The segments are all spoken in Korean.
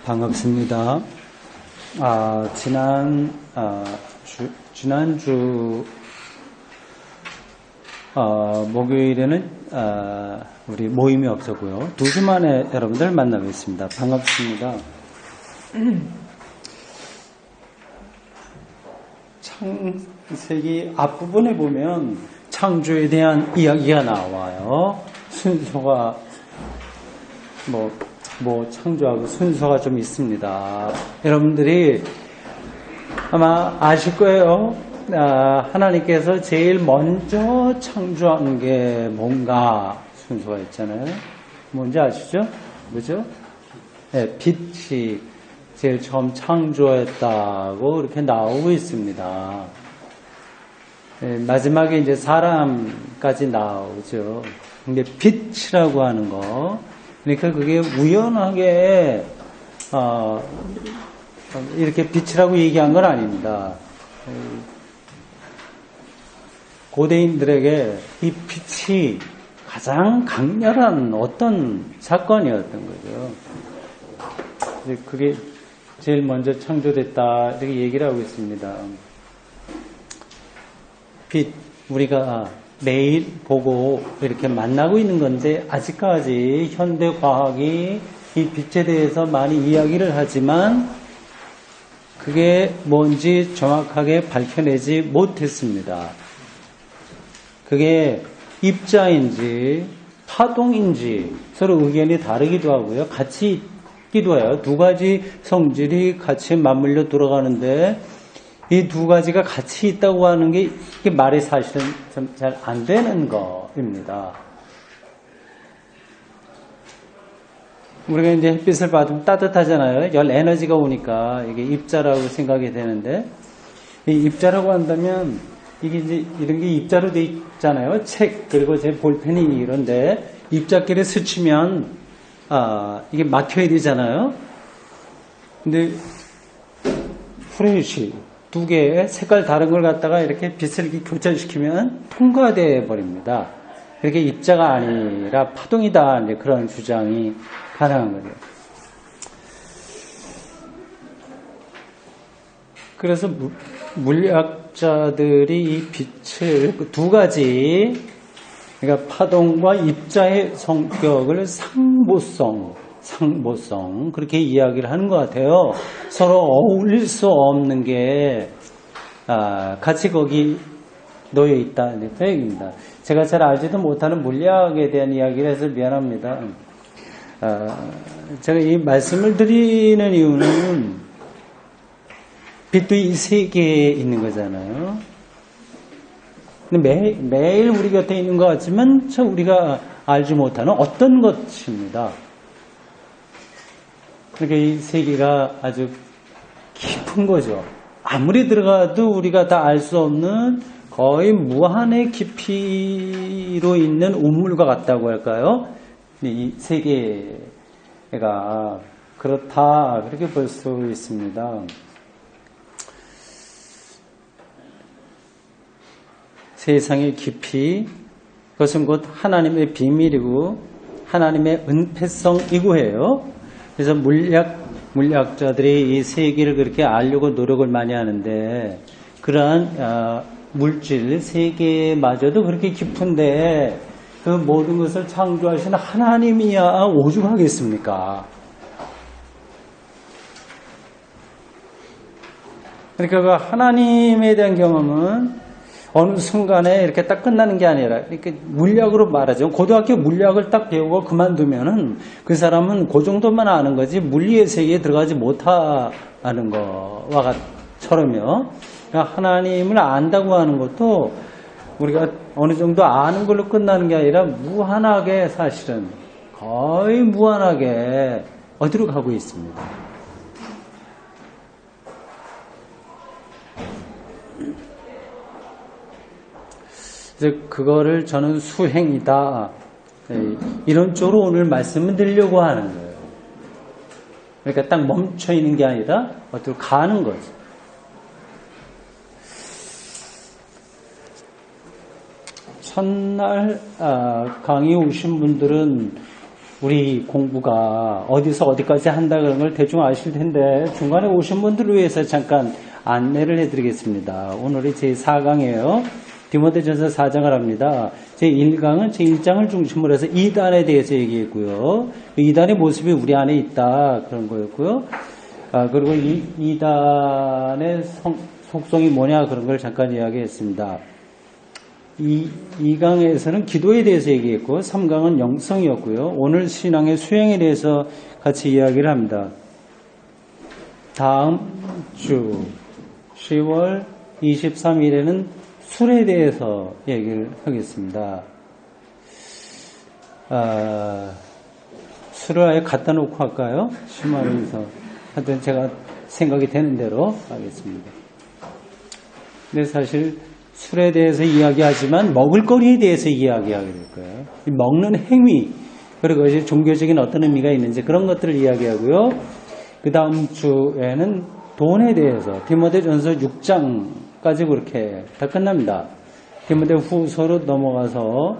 반갑습니다. 지난주 목요일에는 우리 모임이 없었고요. 2주 만에 여러분들 만나고 있습니다. 반갑습니다. 창세기 앞부분에 보면 창조에 대한 이야기가 나와요. 순서가 창조하고 순서가 좀 있습니다. 여러분들이 아마 아실 거예요. 하나님께서 제일 먼저 창조한 게 뭔가 순서가 있잖아요. 뭔지 아시죠? 뭐죠? 네, 빛이 제일 처음 창조했다고 이렇게 나오고 있습니다. 네, 마지막에 이제 사람까지 나오죠. 근데 빛이라고 하는 거, 그러니까 그게 우연하게 이렇게 빛이라고 얘기한 건 아닙니다. 고대인들에게 이 빛이 가장 강렬한 어떤 사건이었던 거죠. 그게 제일 먼저 창조됐다 이렇게 얘기를 하고 있습니다. 빛, 우리가 매일 보고 이렇게 만나고 있는 건데 아직까지 현대 과학이 이 빛에 대해서 많이 이야기를 하지만 그게 뭔지 정확하게 밝혀내지 못했습니다. 그게 입자인지 파동인지 서로 의견이 다르기도 하고요. 같이 있기도 해요. 두 가지 성질이 같이 맞물려 돌아가는데 이 두 가지가 같이 있다고 하는 게 이게 말이 사실은 좀 잘 안 되는 거입니다. 우리가 이제 햇빛을 받으면 따뜻하잖아요. 열 에너지가 오니까 이게 입자라고 생각이 되는데 이 입자라고 한다면 이게 이제 이런 게 입자로 돼 있잖아요. 책 그리고 제 볼펜이 이런데 입자끼리 스치면 이게 막혀야 되잖아요. 근데 프레시 두 개의 색깔 다른 걸 갖다가 이렇게 빛을 이렇게 교차시키면 통과돼 버립니다. 그렇게 입자가 아니라 파동이다. 이제 그런 주장이 가능한 거죠. 그래서 물리학자들이 이 빛을 두 가지, 그러니까 파동과 입자의 성격을 상보성 그렇게 이야기를 하는 것 같아요. 서로 어울릴 수 없는 게 같이 거기 놓여 있다 그 얘기입니다. 제가 잘 알지도 못하는 물리학에 대한 이야기를 해서 미안합니다. 제가 이 말씀을 드리는 이유는 빛도 이 세계에 있는 거잖아요. 근데 매일 우리 곁에 있는 것 같지만 우리가 알지 못하는 어떤 것입니다. 그러니까 이 세계가 아주 깊은 거죠. 아무리 들어가도 우리가 다 알 수 없는 거의 무한의 깊이로 있는 우물과 같다고 할까요? 이 세계가 그렇다 그렇게 볼 수 있습니다. 세상의 깊이, 그것은 곧 하나님의 비밀이고 하나님의 은폐성이고 해요. 그래서 물리학자들이 이 세계를 그렇게 알려고 노력을 많이 하는데 그러한 물질 세계마저도 그렇게 깊은데 그 모든 것을 창조하시는 하나님이야 오죽하겠습니까? 그러니까 그 하나님에 대한 경험은 어느 순간에 이렇게 딱 끝나는 게 아니라 이렇게 물리학으로 말하죠. 고등학교 물리학을 딱 배우고 그만두면은 그 사람은 그 정도만 아는 거지 물리의 세계에 들어가지 못하는 거와 처럼요. 그러니까 하나님을 안다고 하는 것도 우리가 어느 정도 아는 걸로 끝나는 게 아니라 무한하게 사실은 거의 무한하게 어디로 가고 있습니다. 그래서 그거를 저는 수행이다. 이런 쪽으로 오늘 말씀을 드리려고 하는 거예요. 그러니까 딱 멈춰 있는 게 아니라 어디로 가는 거죠. 첫날 강의 오신 분들은 우리 공부가 어디서 어디까지 한다 그런 걸 대충 아실 텐데 중간에 오신 분들을 위해서 잠깐 안내를 해드리겠습니다. 오늘이 제4강이에요. 디모데전서 4장을 합니다. 제1강은 제1장을 중심으로 해서 2단에 대해서 얘기했고요. 2단의 모습이 우리 안에 있다 그런 거였고요. 그리고 2단의 속성이 뭐냐 그런 걸 잠깐 이야기했습니다. 2강에서는 기도에 대해서 얘기했고 3강은 영성이었고요. 오늘 신앙의 수행에 대해서 같이 이야기를 합니다. 다음 주 10월 23일에는 술에 대해서 얘기를 하겠습니다. 술을 아예 갖다 놓고 할까요? 심하면서 하여튼 제가 생각이 되는 대로 하겠습니다. 근데 사실 술에 대해서 이야기하지만 먹을거리에 대해서 이야기하게 될 거예요. 먹는 행위, 그리고 이제 종교적인 어떤 의미가 있는지 그런 것들을 이야기하고요. 그 다음 주에는 돈에 대해서 디모데전서 6장까지 그렇게 다 끝납니다. 디모데 후서로 넘어가서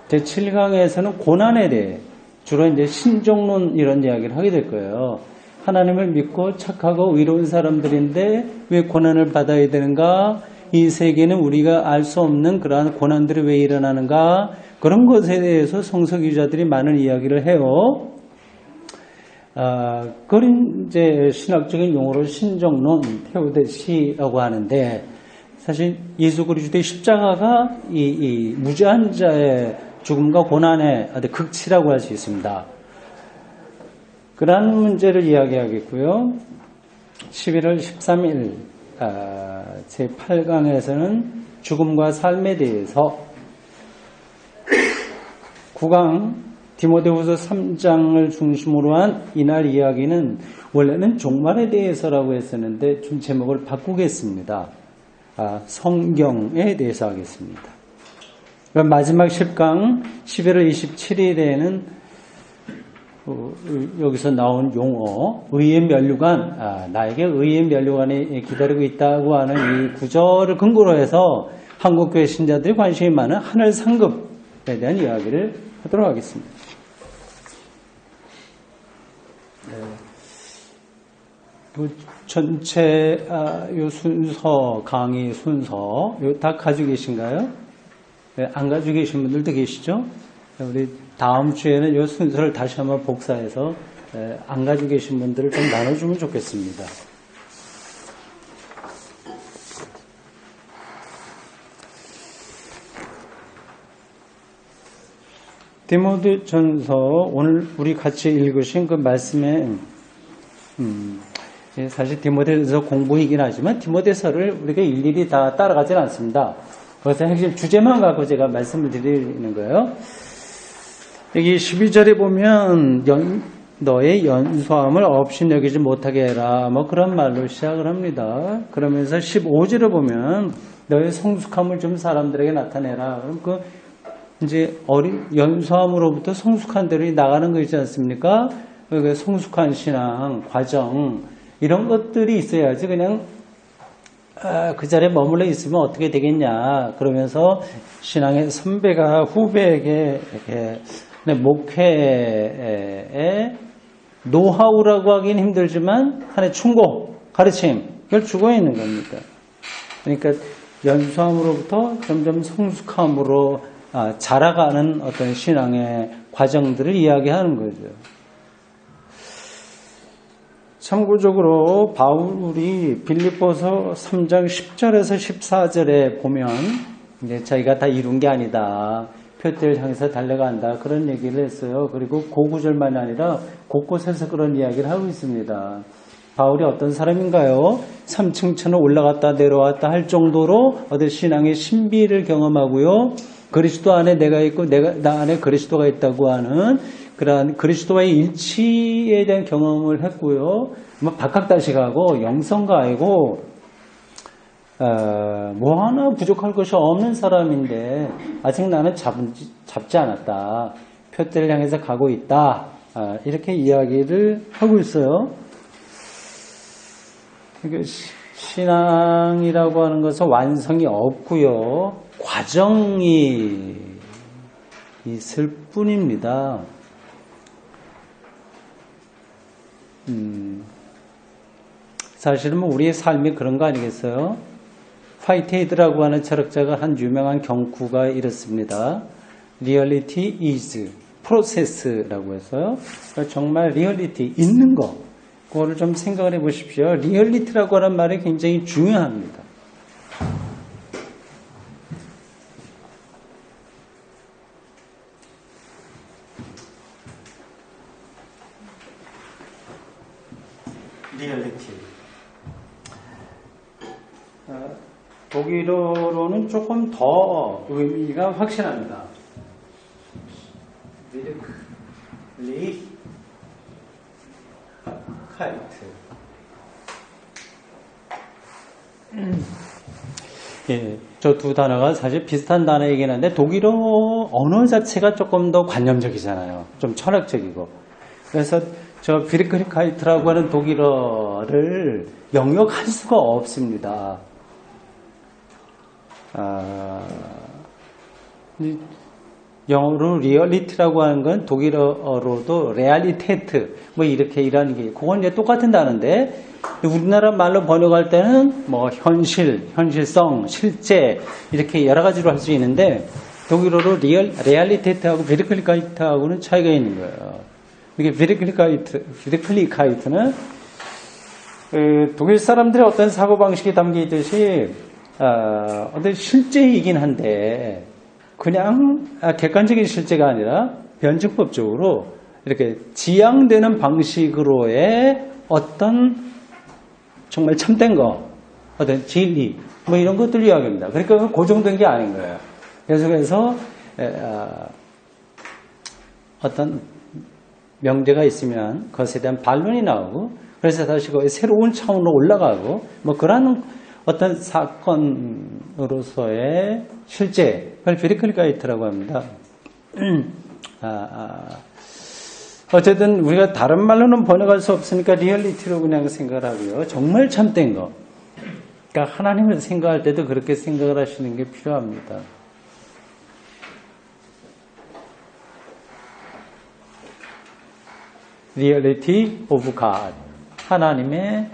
제7강에서는 고난에 대해 주로 이제 신종론 이런 이야기를 하게 될 거예요. 하나님을 믿고 착하고 의로운 사람들인데 왜 고난을 받아야 되는가? 이 세계는 우리가 알 수 없는 그러한 고난들이 왜 일어나는가? 그런 것에 대해서 성서기자들이 많은 이야기를 해요. 그런 이제 신학적인 용어로 신정론, 테오데시라고 하는데 사실 예수 그리스도의 십자가가 이 무죄한 자의 죽음과 고난의 극치라고 할 수 있습니다. 그러한 문제를 이야기하겠고요. 11월 13일 제8강에서는 죽음과 삶에 대해서 9강 디모데후서 3장을 중심으로 한 이날 이야기는 원래는 종말에 대해서라고 했었는데 좀 제목을 바꾸겠습니다. 성경에 대해서 하겠습니다. 마지막 10강 11월 27일에는 여기서 나온 용어 의의 면류관, 나에게 의의 면류관이 기다리고 있다고 하는 이 구절을 근거로 해서 한국교회 신자들이 관심이 많은 하늘 상급에 대한 이야기를 하도록 하겠습니다. 전체 요 순서, 강의 순서 다 가지고 계신가요? 안 가지고 계신 분들도 계시죠? 우리 다음 주에는 이 순서를 다시 한번 복사해서 안 가지고 계신 분들을 좀 나눠주면 좋겠습니다. 디모데전서 오늘 우리 같이 읽으신 그 말씀에 사실 디모데전서 공부이긴 하지만 디모데서를 우리가 일일이 다 따라가지는 않습니다. 그래서 핵심 주제만 갖고 제가 말씀을 드리는 거예요. 여기 12절에 보면 너의 연소함을 없이 여기지 못하게 해라 뭐 그런 말로 시작을 합니다. 그러면서 15절에 보면 너의 성숙함을 좀 사람들에게 나타내라. 그럼 그 이제 연소함으로부터 성숙한 대로 나가는 거 있지 않습니까? 그 성숙한 신앙 과정 이런 것들이 있어야지 그냥 그 자리에 머물러 있으면 어떻게 되겠냐 그러면서 신앙의 선배가 후배에게 이렇게 목회의 노하우라고 하긴 힘들지만 하나의 충고, 가르침 이걸 주고 있는 겁니다. 그러니까 연수함으로부터 점점 성숙함으로 자라가는 어떤 신앙의 과정들을 이야기하는 거죠. 참고적으로 바울이 빌립보서 3장 10절에서 14절에 보면 이제 자기가 다 이룬 게 아니다. 표대를 향해서 달려간다. 그런 얘기를 했어요. 그리고 그 구절만이 아니라 곳곳에서 그런 이야기를 하고 있습니다. 바울이 어떤 사람인가요? 3층 천을 올라갔다 내려왔다 할 정도로 어떤 신앙의 신비를 경험하고요. 그리스도 안에 내가 있고 나 안에 그리스도가 있다고 하는 그러한 그리스도와의 일치에 대한 경험을 했고요. 뭐 박학다식하고 영성가이고 뭐 하나 부족할 것이 없는 사람인데 아직 나는 잡지 않았다. 표대를 향해서 가고 있다. 이렇게 이야기를 하고 있어요. 신앙이라고 하는 것은 완성이 없고요. 과정이 있을 뿐입니다. 사실은 뭐 우리의 삶이 그런 거 아니겠어요? 화이트헤드라고 하는 철학자가 한 유명한 경구가 이렇습니다. Reality is process라고 해서요. 그러니까 정말 리얼리티, 있는 거, 그거를 좀 생각을 해 보십시오. 리얼리티라고 하는 말이 굉장히 중요합니다. 리얼리티. 독일어로는 조금 더 의미가 확실합니다. 리카이트. 예, 저 두 단어가 사실 비슷한 단어이긴 한데 독일어 언어 자체가 조금 더 관념적이잖아요. 좀 철학적이고. 그래서 저 비르클리카이트라고 하는 독일어를 영역할 수가 없습니다. 영어로 리얼리티라고 하는 건 독일어로도 레알리테트 뭐 이렇게 이라는 게 그건 이제 똑같은 단어인데 우리나라 말로 번역할 때는 뭐 현실, 현실성, 실제 이렇게 여러 가지로 할 수 있는데 독일어로 레알리테트하고 비르클리카이트하고는 차이가 있는 거예요. 이게 비르클리카이트는 독일 사람들의 어떤 사고방식이 담겨 있듯이 어떤 실제이긴 한데 그냥 객관적인 실제가 아니라 변증법적으로 이렇게 지향되는 방식으로의 어떤 정말 참된 거, 어떤 진리, 뭐 이런 것들을 이야기합니다. 그러니까 고정된 게 아닌 거예요. 계속해서 어떤 명제가 있으면 그것에 대한 반론이 나오고 그래서 다시 거의 새로운 차원으로 올라가고 뭐 그런 어떤 사건으로서의 실제, 그걸 비르클리카이트라고 합니다. 어쨌든 우리가 다른 말로는 번역할 수 없으니까 리얼리티로 그냥 생각을 하고요. 정말 참된 거. 그러니까 하나님을 생각할 때도 그렇게 생각을 하시는 게 필요합니다. Reality of God. 하나님의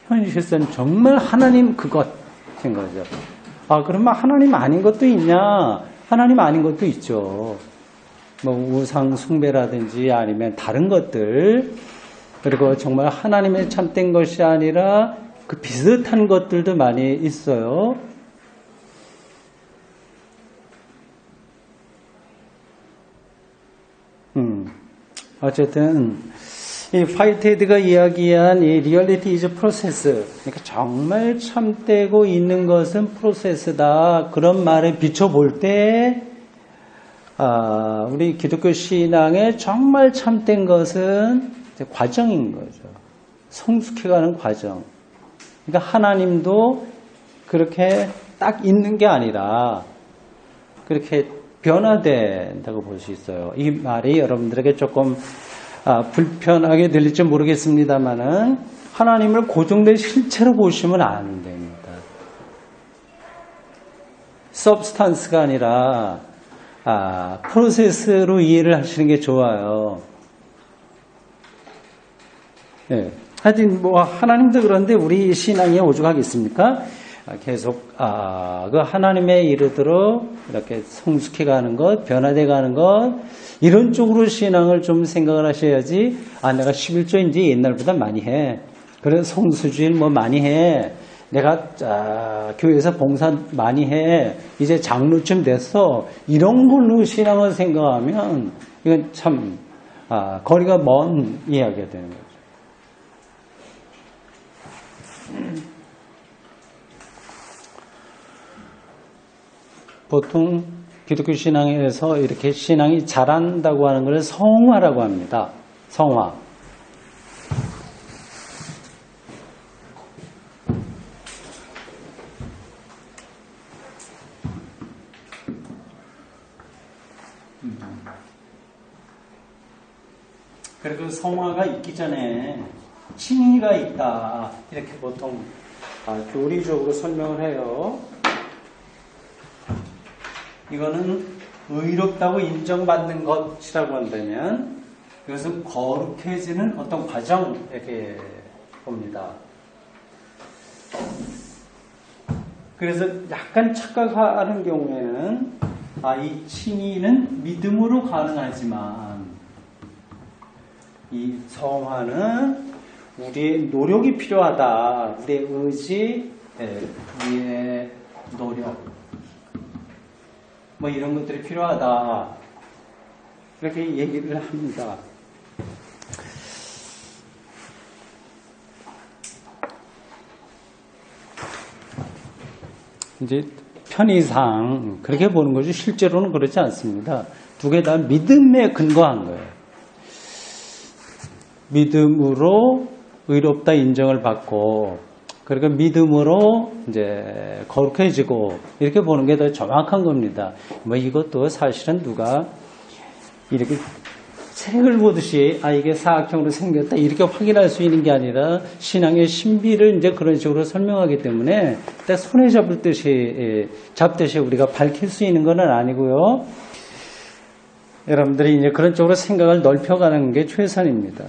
현실성, 정말 하나님 그것인 거죠. 그러면 하나님 아닌 것도 있냐? 하나님 아닌 것도 있죠. 뭐 우상 숭배라든지 아니면 다른 것들, 그리고 정말 하나님의 참된 것이 아니라 그 비슷한 것들도 많이 있어요. 어쨌든 이 화이트헤드가 이야기한 이 리얼리티 이즈 프로세스, 그러니까 정말 참되고 있는 것은 프로세스다. 그런 말에 비춰볼 때 우리 기독교 신앙의 정말 참된 것은 이제 과정인 거죠. 성숙해가는 과정. 그러니까 하나님도 그렇게 딱 있는 게 아니라 그렇게 변화된다고 볼 수 있어요. 이 말이 여러분들에게 조금 불편하게 들릴지 모르겠습니다만은 하나님을 고정된 실체로 보시면 안 됩니다. 서브스탄스가 아니라 프로세스로 이해를 하시는 게 좋아요. 네. 하여튼 뭐 하나님도 그런데 우리 신앙이 오죽하겠습니까? 계속 그 하나님의 이르도록 이렇게 성숙해가는 것, 변화돼가는 것, 이런 쪽으로 신앙을 좀 생각을 하셔야지. 내가 11조인지 옛날보다 많이 해. 그래 성수주일 뭐 많이 해. 내가 교회에서 봉사 많이 해. 이제 장로쯤 됐어. 이런 걸로 신앙을 생각하면 이건 참 거리가 먼 이야기가 되는 거죠. 보통 기독교 신앙에서 이렇게 신앙이 자란다고 하는 것을 성화라고 합니다. 성화. 그리고 성화가 있기 전에 칭의가 있다. 이렇게 보통 교리적으로 설명을 해요. 이거는 의롭다고 인정받는 것이라고 한다면 그래서 거룩해지는 어떤 과정 이렇게 봅니다. 그래서 약간 착각하는 경우에는 이 칭의는 믿음으로 가능하지만 이 성화는 우리의 노력이 필요하다. 우리의 의지, 우리의 노력, 뭐 이런 것들이 필요하다. 이렇게 얘기를 합니다. 이제 편의상 그렇게 보는 거죠. 실제로는 그렇지 않습니다. 두 개 다 믿음에 근거한 거예요. 믿음으로 의롭다 인정을 받고, 그러니까 믿음으로 이제 거룩해지고, 이렇게 보는 게 더 정확한 겁니다. 뭐 이것도 사실은 누가 이렇게 책을 보듯이 이게 사각형으로 생겼다 이렇게 확인할 수 있는 게 아니라 신앙의 신비를 이제 그런 식으로 설명하기 때문에 딱 손에 잡듯이 우리가 밝힐 수 있는 건 아니고요. 여러분들이 이제 그런 쪽으로 생각을 넓혀가는 게 최선입니다.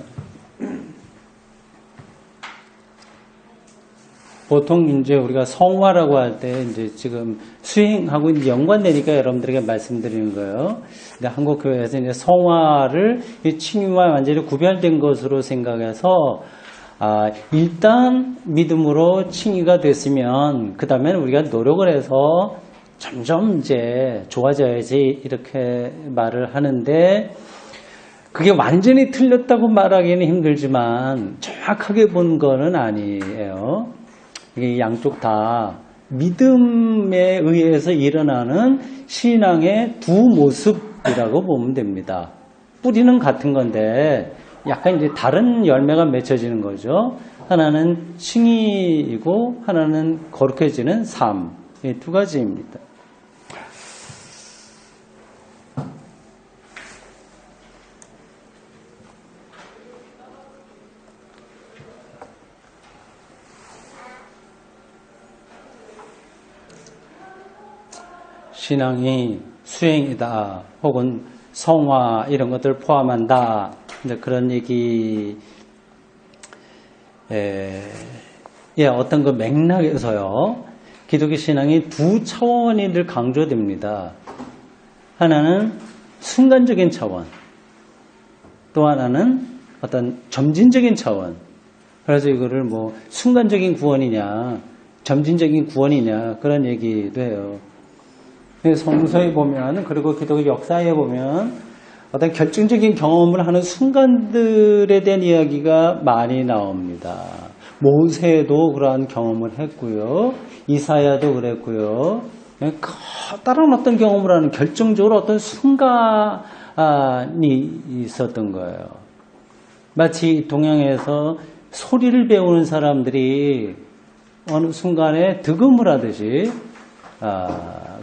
보통 이제 우리가 성화라고 할 때 이제 지금 수행하고 이제 연관되니까 여러분들에게 말씀드리는 거예요. 근데 한국 교회에서 이제 성화를 이 칭의와 완전히 구별된 것으로 생각해서 일단 믿음으로 칭의가 됐으면 그 다음에는 우리가 노력을 해서 점점 이제 좋아져야지 이렇게 말을 하는데, 그게 완전히 틀렸다고 말하기는 힘들지만 정확하게 본 거는 아니에요. 이게 양쪽 다 믿음에 의해서 일어나는 신앙의 두 모습이라고 보면 됩니다. 뿌리는 같은 건데 약간 이제 다른 열매가 맺혀지는 거죠. 하나는 칭의이고 하나는 거룩해지는 삶. 이 두 가지입니다. 신앙이 수행이다, 혹은 성화 이런 것들을 포함한다. 이제 그런 얘기, 어떤 그 맥락에서요, 기독교 신앙이 두 차원이 늘 강조됩니다. 하나는 순간적인 차원, 또 하나는 어떤 점진적인 차원. 그래서 이거를 뭐 순간적인 구원이냐, 점진적인 구원이냐, 그런 얘기도 해요. 성서에 보면, 그리고 기독교 역사에 보면 어떤 결정적인 경험을 하는 순간들에 대한 이야기가 많이 나옵니다. 모세도 그러한 경험을 했고요. 이사야도 그랬고요. 커다란 어떤 경험을 하는 결정적으로 어떤 순간이 있었던 거예요. 마치 동양에서 소리를 배우는 사람들이 어느 순간에 득음을 하듯이,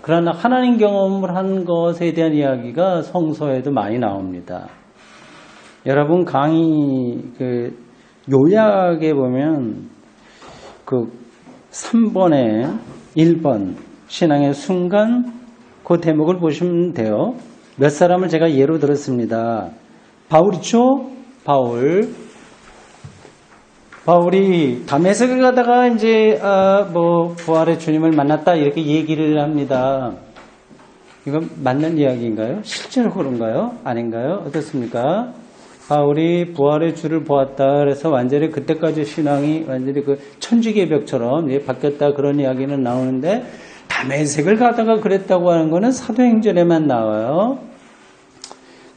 그러나 하나님 경험을 한 것에 대한 이야기가 성서에도 많이 나옵니다. 여러분 강의 요약에 보면 3번에 1번 신앙의 순간, 그 대목을 보시면 돼요. 몇 사람을 제가 예로 들었습니다. 바울이죠. 바울이 다메섹에 가다가 이제 부활의 주님을 만났다 이렇게 얘기를 합니다. 이건 맞는 이야기인가요? 실제로 그런가요? 아닌가요? 어떻습니까? 바울이 부활의 주를 보았다. 그래서 완전히 그때까지 신앙이 완전히 그 천지개의 벽처럼 바뀌었다, 그런 이야기는 나오는데, 다메섹을 가다가 그랬다고 하는 거는 사도행전에만 나와요.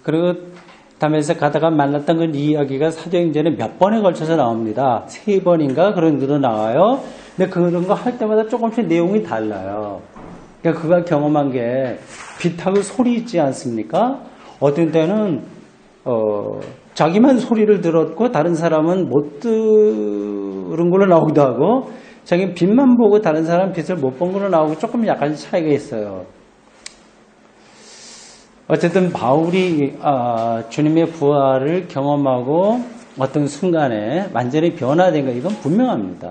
그리고 다메섹 가다가 만났던 그 이야기가 사도행전에 몇 번에 걸쳐서 나옵니다. 3번인가 그런 것도 나와요. 근데 그런 거 할 때마다 조금씩 내용이 달라요. 그러니까 그가 경험한 게 빛하고 소리 있지 않습니까? 어떤 때는 자기만 소리를 들었고 다른 사람은 못 들은 걸로 나오기도 하고, 자기는 빛만 보고 다른 사람은 빛을 못 본 걸로 나오고, 조금 약간 차이가 있어요. 어쨌든 바울이 주님의 부활을 경험하고 어떤 순간에 완전히 변화된 거, 이건 분명합니다.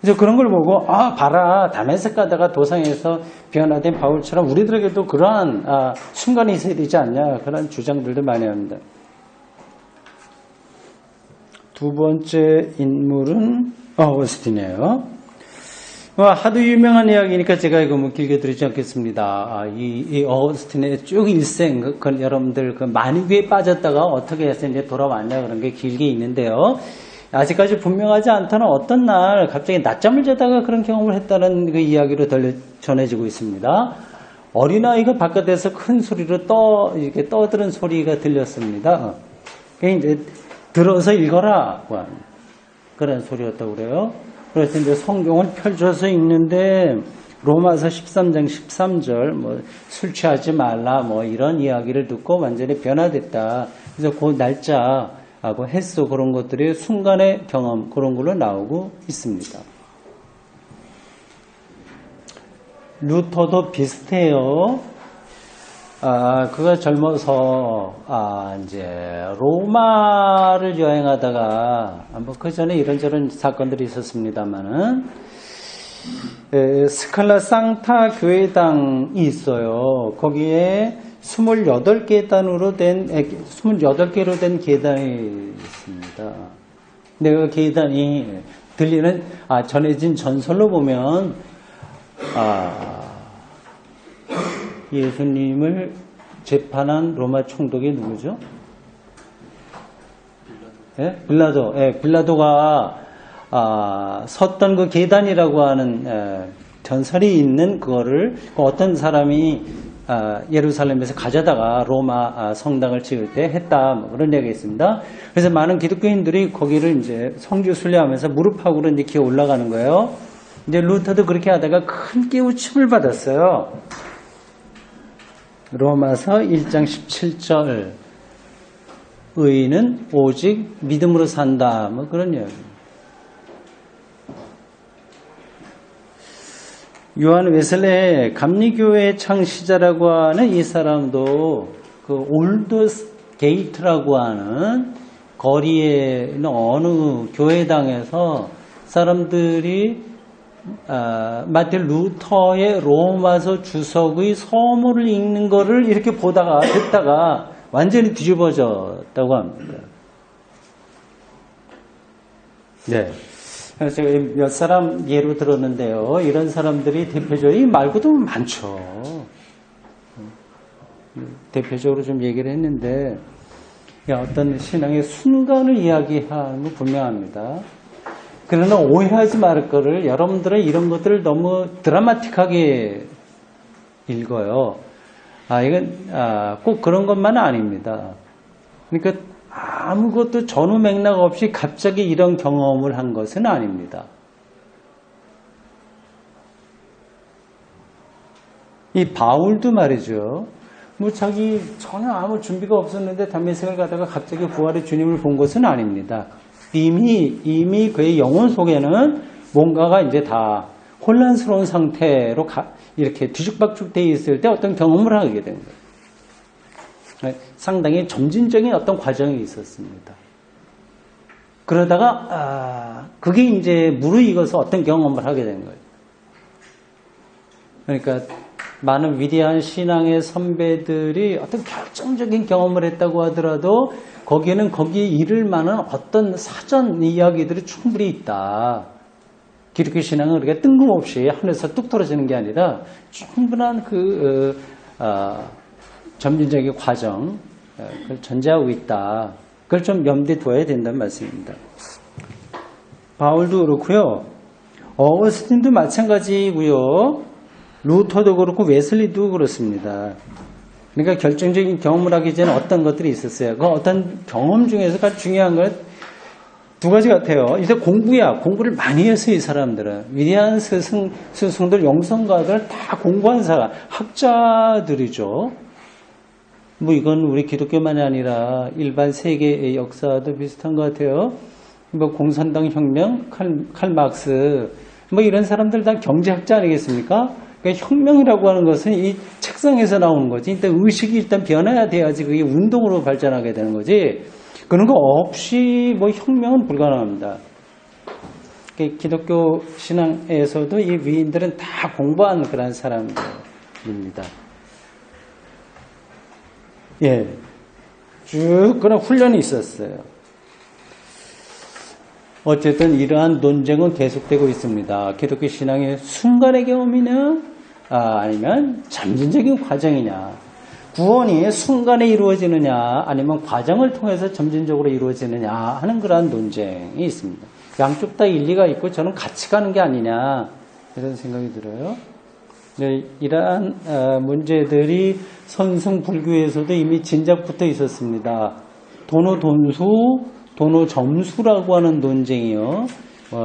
그래서 그런 걸 보고 봐라, 다메섹 가다가 도상에서 변화된 바울처럼 우리들에게도 그러한 순간이 있어야 되지 않냐, 그런 주장들도 많이 합니다. 두 번째 인물은 어거스틴이에요. 하도 유명한 이야기니까 제가 이거 뭐 길게 드리지 않겠습니다. 이 어거스틴의 쭉 일생, 여러분들 만유에 빠졌다가 어떻게 해서 이제 돌아왔냐 그런 게 길게 있는데요. 아직까지 분명하지 않다는 어떤 날 갑자기 낮잠을 자다가 그런 경험을 했다는 그 이야기로 전해지고 있습니다. 어린아이가 바깥에서 큰 소리로 이렇게 떠드는 소리가 들렸습니다. 이제 들어서 읽어라. 그런 소리였다고 그래요. 그래서 이제 성경을 펼쳐서 읽는데 로마서 13장 13절 술 취하지 말라 이런 이야기를 듣고 완전히 변화됐다. 그래서 그 날짜하고 횟수 그런 것들이 순간의 경험 그런 걸로 나오고 있습니다. 루터도 비슷해요. 그가 젊어서, 이제, 로마를 여행하다가, 그 전에 이런저런 사건들이 있었습니다만은, 스칼라 상타 교회당이 있어요. 거기에 28계단으로 된, 28개로 된 계단이 있습니다. 근데 그 계단이 들리는, 전해진 전설로 보면, 예수님을 재판한 로마 총독이 누구죠? 빌라도. 빌라도가 섰던 그 계단이라고 하는 전설이 있는 그거를 어떤 사람이 예루살렘에서 가져다가 로마 성당을 지을 때 했다 그런 얘기가 있습니다. 그래서 많은 기독교인들이 거기를 이제 성주 순례하면서 무릎하고로 이제 기어 올라가는 거예요. 이제 루터도 그렇게 하다가 큰 깨우침을 받았어요. 로마서 1장 17절 의인은 오직 믿음으로 산다 그런 이야기. 요한 웨슬레의 감리교회 창시자라고 하는 이 사람도 그 올드 게이트라고 하는 거리에 있는 어느 교회당에서 사람들이 마틴 루터의 로마서 주석의 서문을 읽는 거를 이렇게 보다가 듣다가 완전히 뒤집어졌다고 합니다. 네. 그래서 제가 몇 사람 예로 들었는데요. 이런 사람들이 대표적으로 말고도 많죠. 대표적으로 좀 얘기를 했는데 어떤 신앙의 순간을 이야기하는 건 분명합니다. 그러나 오해하지 말을 거를 여러분들은 이런 것들을 너무 드라마틱하게 읽어요. 이건 꼭 그런 것만은 아닙니다. 그러니까 아무것도 전후 맥락 없이 갑자기 이런 경험을 한 것은 아닙니다. 이 바울도 말이죠. 자기 전혀 아무 준비가 없었는데 담메색을 가다가 갑자기 부활의 주님을 본 것은 아닙니다. 이미 그의 영혼 속에는 뭔가가 이제 다 혼란스러운 상태로 이렇게 뒤죽박죽 되어 있을 때 어떤 경험을 하게 된 거예요. 상당히 점진적인 어떤 과정이 있었습니다. 그러다가 그게 이제 무르익어서 어떤 경험을 하게 된 거예요. 그러니까 많은 위대한 신앙의 선배들이 어떤 결정적인 경험을 했다고 하더라도 거기에는 거기에 이를 만한 어떤 사전 이야기들이 충분히 있다. 기독교 신앙은 그렇게 뜬금없이 하늘에서 뚝 떨어지는 게 아니라 충분한 점진적인 과정, 그걸 전제하고 있다. 그걸 좀 염두에 둬야 된다는 말씀입니다. 바울도 그렇고요. 어거스틴도 마찬가지고요. 루터도 그렇고 웨슬리도 그렇습니다. 그러니까 결정적인 경험을 하기 전에 어떤 것들이 있었어요. 그 어떤 경험 중에서 가장 중요한 건 두 가지 같아요. 이제 공부를 많이 해서 이 사람들은 위대한 스승들, 영성가들 다 공부한 사람, 학자들이죠. 이건 우리 기독교만이 아니라 일반 세계의 역사도 비슷한 것 같아요. 공산당 혁명, 칼 막스, 이런 사람들 다 경제학자 아니겠습니까? 그러니까 혁명이라고 하는 것은 이 책상에서 나오는 거지. 일단 의식이 일단 변해야 돼야지 그게 운동으로 발전하게 되는 거지. 그런 거 없이 혁명은 불가능합니다. 기독교 신앙에서도 이 위인들은 다 공부한 그런 사람들입니다. 쭉 그런 훈련이 있었어요. 어쨌든 이러한 논쟁은 계속되고 있습니다. 기독교 신앙의 순간의 경험이냐, 아니면 점진적인 과정이냐. 구원이 순간에 이루어지느냐, 아니면 과정을 통해서 점진적으로 이루어지느냐 하는 그러한 논쟁이 있습니다. 양쪽 다 일리가 있고 저는 같이 가는 게 아니냐 이런 생각이 들어요. 네, 이러한 문제들이 선승 불교에서도 이미 진작부터 있었습니다. 도노돈수, 도노점수라고 하는 논쟁이요.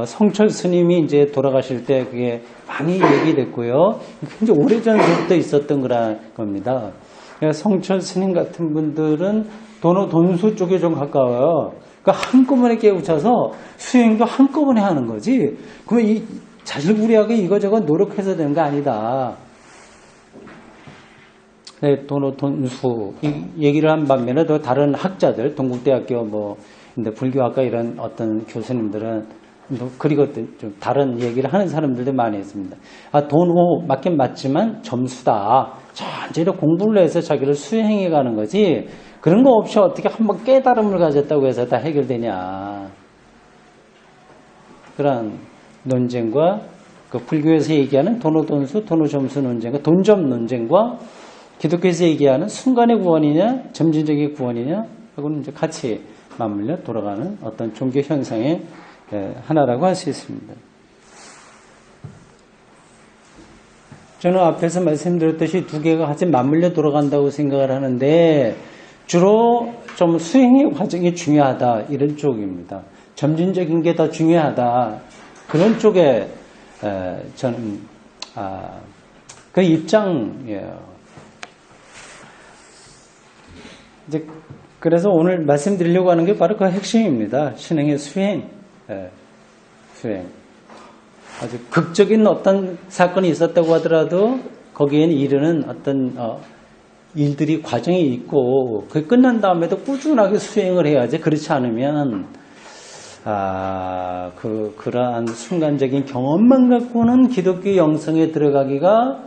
성철 스님이 이제 돌아가실 때 그게 많이 얘기됐고요. 굉장히 오래전부터 있었던 그런 겁니다. 성철 스님 같은 분들은 도노돈수 쪽에 좀 가까워요. 그러니까 한꺼번에 깨우쳐서 수행도 한꺼번에 하는 거지. 그러면 이 자질구레하게 이거저거 노력해서 되는 거 아니다. 네, 도노돈수 이 얘기를 한 반면에 또 다른 학자들, 동국대학교 근데 불교학과 이런 어떤 교수님들은 그리고 좀 다른 얘기를 하는 사람들도 많이 있습니다. 도노 맞긴 맞지만 점수다. 천천히 공부를 해서 자기를 수행해 가는 거지. 그런 거 없이 어떻게 한번 깨달음을 가졌다고 해서 다 해결되냐. 그런 논쟁과 그 불교에서 얘기하는 도노돈수, 도노점수 논쟁과 돈점 논쟁과 기독교에서 얘기하는 순간의 구원이냐, 점진적인 구원이냐 하고는 이제 같이 맞물려 돌아가는 어떤 종교 현상의 하나라고 할 수 있습니다. 저는 앞에서 말씀드렸듯이 두 개가 같이 맞물려 돌아간다고 생각을 하는데 주로 좀 수행의 과정이 중요하다 이런 쪽입니다. 점진적인 게 더 중요하다 그런 쪽에 저는 그 입장이에요. 이제 그래서 오늘 말씀드리려고 하는 게 바로 그 핵심입니다. 신앙의 수행, 수행. 아주 극적인 어떤 사건이 있었다고 하더라도 거기에는 이르는 어떤 일들이 과정이 있고 그 끝난 다음에도 꾸준하게 수행을 해야지. 그렇지 않으면 그러한 순간적인 경험만 갖고는 기독교 영성에 들어가기가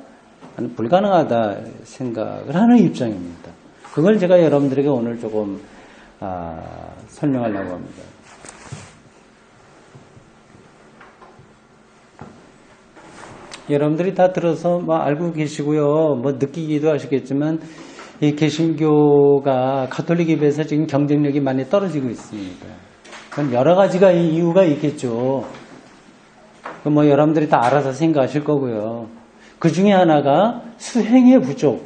불가능하다 생각을 하는 입장입니다. 그걸 제가 여러분들에게 오늘 조금 설명하려고 합니다. 여러분들이 다 들어서 알고 계시고요. 느끼기도 하시겠지만 이 개신교가 가톨릭에 비해서 지금 경쟁력이 많이 떨어지고 있습니다. 그건 여러 가지가 이유가 있겠죠. 여러분들이 다 알아서 생각하실 거고요. 그 중에 하나가 수행의 부족.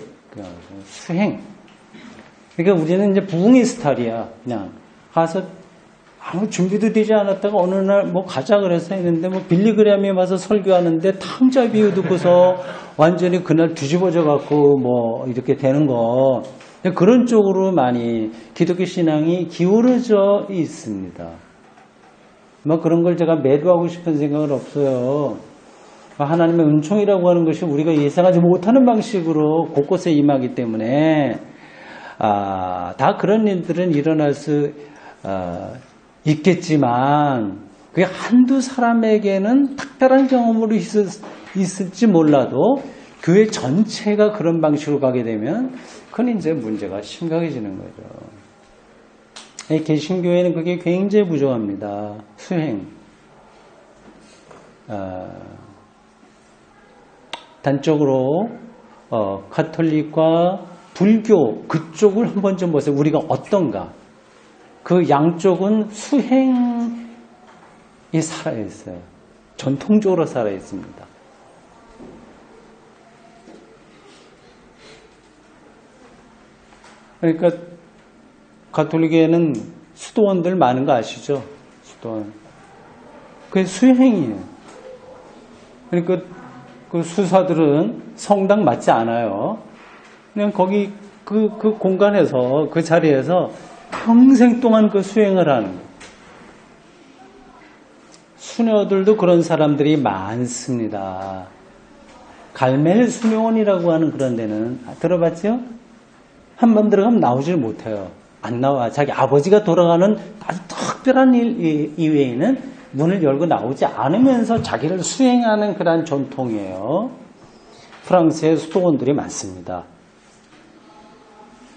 수행. 그러니까 우리는 이제 부흥의 스타일이야. 그냥 가서 아무 준비도 되지 않았다가 어느 날 가자 그래서 했는데 빌리그램에 와서 설교하는데 탕자 비유 듣고서 완전히 그날 뒤집어져 갖고 이렇게 되는 거. 그런 쪽으로 많이 기독교 신앙이 기울어져 있습니다. 그런 걸 제가 매도하고 싶은 생각은 없어요. 하나님의 은총이라고 하는 것이 우리가 예상하지 못하는 방식으로 곳곳에 임하기 때문에 다 그런 일들은 일어날 수 있겠지만 그게 한두 사람에게는 특별한 경험으로 있을지 몰라도 교회 전체가 그런 방식으로 가게 되면 그건 이제 문제가 심각해지는 거죠. 개신교회는 그게 굉장히 부족합니다. 수행. 단적으로 가톨릭과 불교 그쪽을 한번 좀 보세요. 우리가 어떤가. 그 양쪽은 수행이 살아있어요. 전통적으로 살아있습니다. 그러니까 가톨릭에는 수도원들 많은 거 아시죠? 수도원. 그게 수행이에요. 그러니까 그 수사들은 성당 맞지 않아요. 그냥 거기 그 공간에서 그 자리에서 평생 동안 그 수행을 하는 거예요. 수녀들도 그런 사람들이 많습니다. 갈멜 수녀원이라고 하는 그런 데는 들어봤죠? 한 번 들어가면 나오질 못해요. 안 나와. 자기 아버지가 돌아가는 아주 특별한 일 이외에는 문을 열고 나오지 않으면서 자기를 수행하는 그런 전통이에요. 프랑스에 수도원들이 많습니다.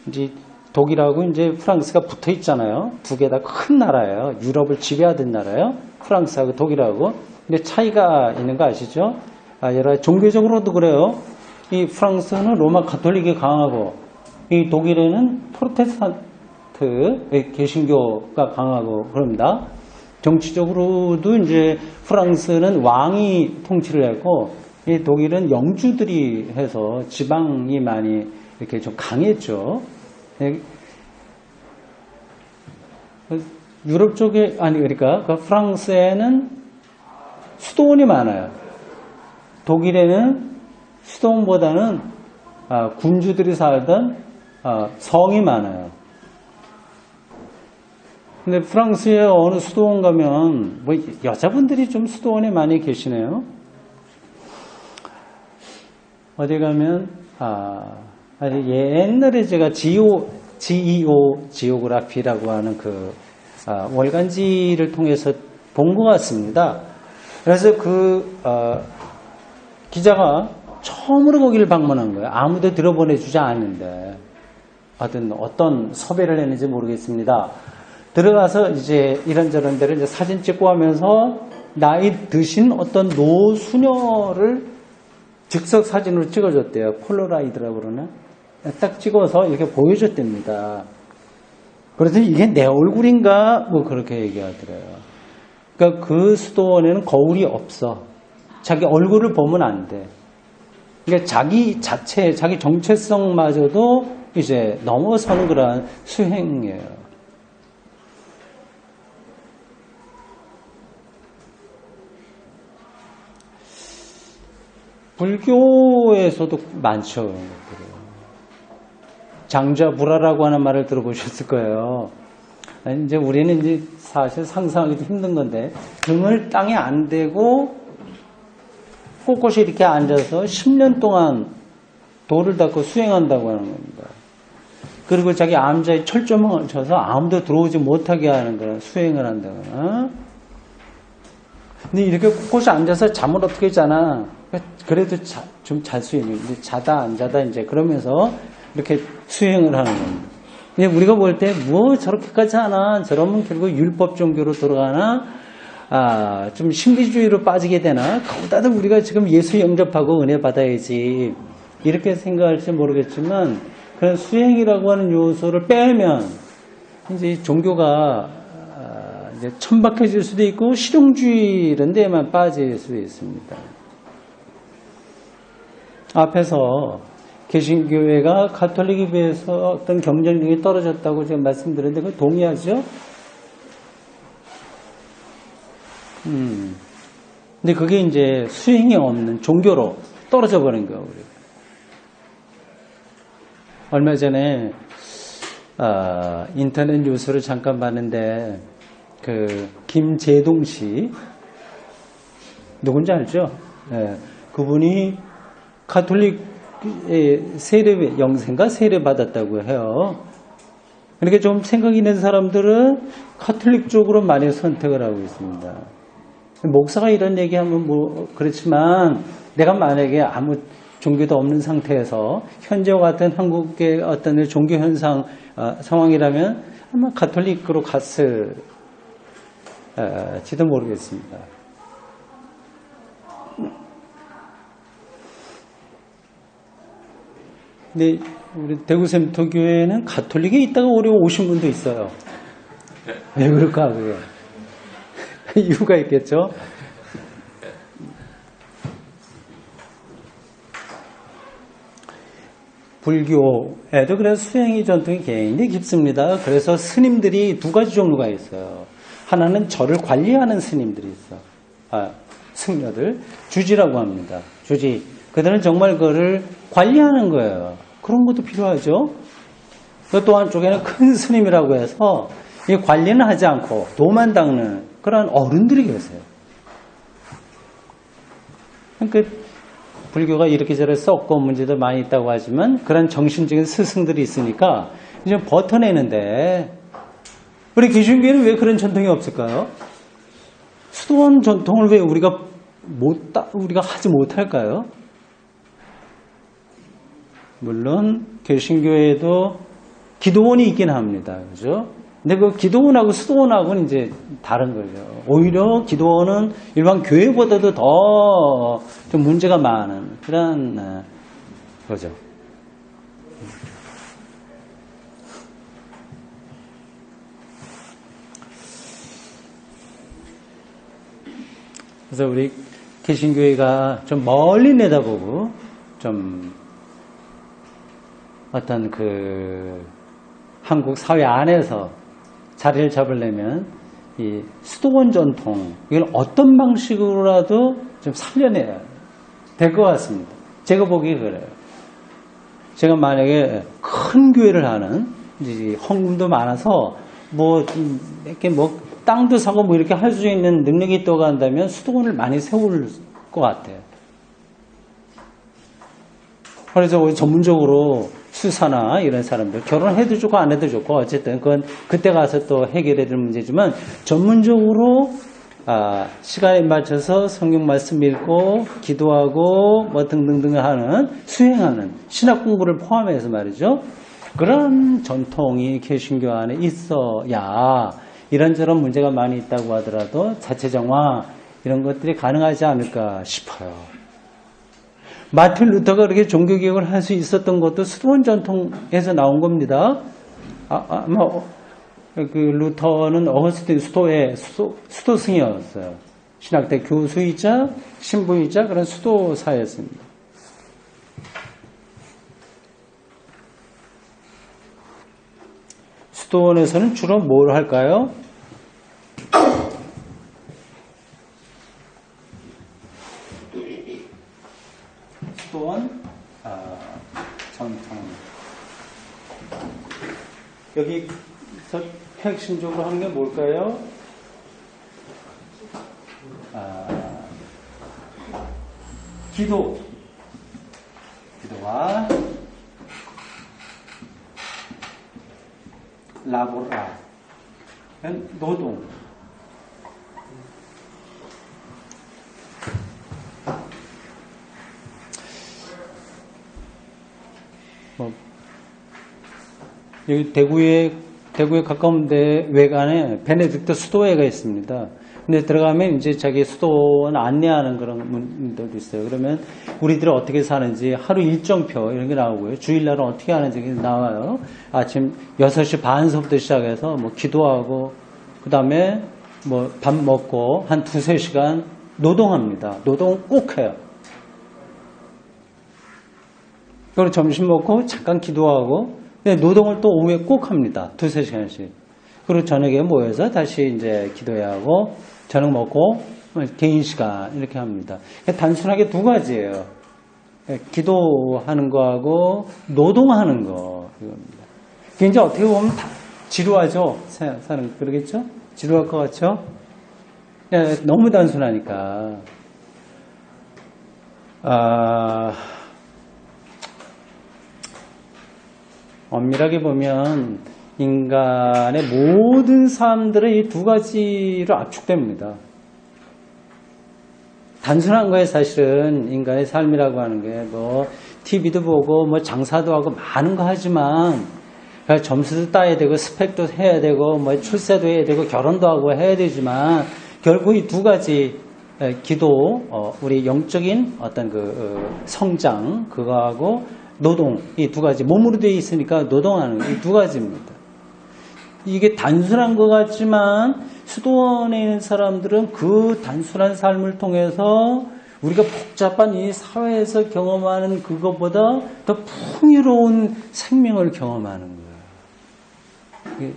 이제 독일하고 이제 프랑스가 붙어 있잖아요. 두 개 다 큰 나라예요. 유럽을 지배하던 나라예요. 프랑스하고 독일하고. 근데 차이가 있는 거 아시죠? 여러 가지 종교적으로도 그래요. 이 프랑스는 로마 가톨릭이 강하고, 이 독일에는 프로테스탄트, 개신교가 강하고 그럽니다. 정치적으로도 이제 프랑스는 왕이 통치를 했고, 이 독일은 영주들이 해서 지방이 많이 이렇게 좀 강했죠. 유럽 쪽에, 그러니까 그 프랑스에는 수도원이 많아요. 독일에는 수도원보다는 군주들이 살던 성이 많아요. 근데 프랑스에 어느 수도원 가면 뭐 여자분들이 좀 수도원에 많이 계시네요. 어디 가면 옛날에 제가 지오그라피라고 하는 그 월간지를 통해서 본 것 같습니다. 그래서 그 기자가 처음으로 거기를 방문한 거예요. 아무도 들어보내주지 않는데 어떤 섭외를 했는지 모르겠습니다. 들어가서 이제 이런저런 데를 이제 사진 찍고 하면서 나이 드신 어떤 노수녀를 즉석 사진으로 찍어줬대요. 폴라로이드라고 그러나? 딱 찍어서 이렇게 보여줬답니다. 그래서 이게 내 얼굴인가? 뭐 그렇게 얘기하더래요. 그러니까 그 수도원에는 거울이 없어. 자기 얼굴을 보면 안 돼. 그러니까 자기 자체, 자기 정체성마저도 이제 넘어서는 그런 수행이에요. 불교에서도 많죠. 그런 것들이. 장자불화라고 하는 말을 들어보셨을 거예요. 이제 우리는 이제 사실 상상하기도 힘든 건데, 등을 땅에 안 대고 꼿꼿이 이렇게 앉아서 10년 동안 돌을 닦고 수행한다고 하는 겁니다. 그리고 자기 암자에 철조망을 쳐서 아무도 들어오지 못하게 하는 그런 수행을 한다거나. 근데 이렇게 꼿꼿이 앉아서 잠을 어떻게 자나? 그래도 좀 잘 수 있는, 자다 안 자다 이제 그러면서 이렇게 수행을 하는 겁니다. 근데 우리가 볼 때 뭐 저렇게까지 하나? 저러면 결국 율법 종교로 들어가나? 좀 신비주의로 빠지게 되나? 그보다도 우리가 지금 예수 영접하고 은혜 받아야지. 이렇게 생각할지 모르겠지만, 그런 수행이라고 하는 요소를 빼면, 이제 종교가 이제 천박해질 수도 있고, 실용주의 이런 데에만 빠질 수도 있습니다. 앞에서 개신교회가 가톨릭에 비해서 어떤 경쟁력이 떨어졌다고 제가 말씀드렸는데, 그거 동의하죠? 근데 그게 이제 수행이 없는 종교로 떨어져 버린 거예요, 우리가. 얼마 전에, 인터넷 뉴스를 잠깐 봤는데, 김재동 씨, 누군지 알죠? 네, 그분이 가톨릭 세례, 영생가 세례 받았다고 해요. 그러니까 좀 생각 있는 사람들은 가톨릭 쪽으로 많이 선택을 하고 있습니다. 목사가 이런 얘기하면 뭐 그렇지만 내가 만약에 아무 종교도 없는 상태에서 현재와 같은 한국의 어떤 종교 현상 상황이라면 아마 가톨릭으로 갔을지도 모르겠습니다. 근데 우리 대구 샘터교회는 가톨릭에 있다가 오래 오신 분도 있어요. 왜 그럴까 그게? 이유가 있겠죠. 불교에도 그래서 수행이 전통이 굉장히 깊습니다. 그래서 스님들이 두 가지 종류가 있어요. 하나는 절을 관리하는 스님들이 있어. 승려들 주지라고 합니다. 주지. 그들은 정말 그거를 관리하는 거예요. 그런 것도 필요하죠. 또 한쪽에는 큰 스님이라고 해서 이 관리는 하지 않고 도만 닦는 그런 어른들이 계세요. 그러니까 불교가 이렇게 썩고 문제도 많이 있다고 하지만 그런 정신적인 스승들이 있으니까 이제 버텨내는데 우리 개신교회는 왜 그런 전통이 없을까요? 수도원 전통을 왜 우리가 하지 못할까요? 물론 개신교회에도 기도원이 있긴 합니다. 그죠? 근데 그 기도원하고 수도원하고는 이제 다른 거죠. 오히려 기도원은 일반 교회보다도 더 좀 문제가 많은 그런 거죠. 그래서 우리 개신교회가 좀 멀리 내다보고 좀 어떤 그 한국 사회 안에서 자리를 잡으려면 이 수도원 전통 이걸 어떤 방식으로라도 좀 살려내야 될 것 같습니다. 제가 보기에 그래요. 제가 만약에 큰 교회를 하는 이제 헌금도 많아서 뭐 이렇게 뭐 땅도 사고 뭐 이렇게 할 수 있는 능력이 있다고 한다면 수도원을 많이 세울 것 같아요. 그래서 전문적으로 수사나 이런 사람들 결혼해도 좋고 안 해도 좋고 어쨌든 그건 그때 가서 또 해결해야 될 문제지만 전문적으로 시간에 맞춰서 성경 말씀 읽고 기도하고 뭐 등등등 하는 수행하는 신학 공부를 포함해서 말이죠. 그런 전통이 개신교 안에 있어야 이런저런 문제가 많이 있다고 하더라도 자체 정화 이런 것들이 가능하지 않을까 싶어요. 마틴 루터가 그렇게 종교개혁을 할 수 있었던 것도 수도원 전통에서 나온 겁니다. 그 루터는 어거스틴 수도의 수도승이었어요. 신학대 교수이자 신부이자 그런 수도사였습니다. 수도원에서는 주로 뭘 할까요? 수도원 전통. 여기서 핵심적으로 하는 게 뭘까요? 기도와 라보라, 노동. 여기 대구에 가까운 데 외관에 베네딕트 수도회가 있습니다. 근데 들어가면 이제 자기 수도원 안내하는 그런 분들도 있어요. 그러면 우리들이 어떻게 사는지 하루 일정표 이런 게 나오고요. 주일날은 어떻게 하는지 나와요. 아침 6시 반서부터 시작해서 뭐 기도하고 그 다음에 뭐 밥 먹고 한 2-3시간 노동합니다. 노동 꼭 해요. 그리고 점심 먹고 잠깐 기도하고 근데 노동을 또 오후에 꼭 합니다. 2-3시간씩. 그리고 저녁에 모여서 다시 이제 기도해야 하고 저녁 먹고 개인 시간 이렇게 합니다. 단순하게 두 가지예요. 기도하는 거하고 노동하는 거 이겁니다. 이제 어떻게 보면 다 지루하죠. 사는 그러겠죠? 지루할 것 같죠? 너무 단순하니까. 엄밀하게 보면 인간의 모든 삶들은 이 두 가지로 압축됩니다. 단순한 거에 사실은 인간의 삶이라고 하는 게 뭐 TV도 보고 뭐 장사도 하고 많은 거 하지만 점수도 따야 되고 스펙도 해야 되고 뭐 출세도 해야 되고 결혼도 하고 해야 되지만 결국 이 두 가지 기도, 우리 영적인 어떤 그 성장 그거하고 노동 이 두 가지 몸으로 되어 있으니까 노동하는 이 두 가지입니다. 이게 단순한 것 같지만 수도원에 있는 사람들은 그 단순한 삶을 통해서 우리가 복잡한 이 사회에서 경험하는 그것보다 더 풍요로운 생명을 경험하는 거예요.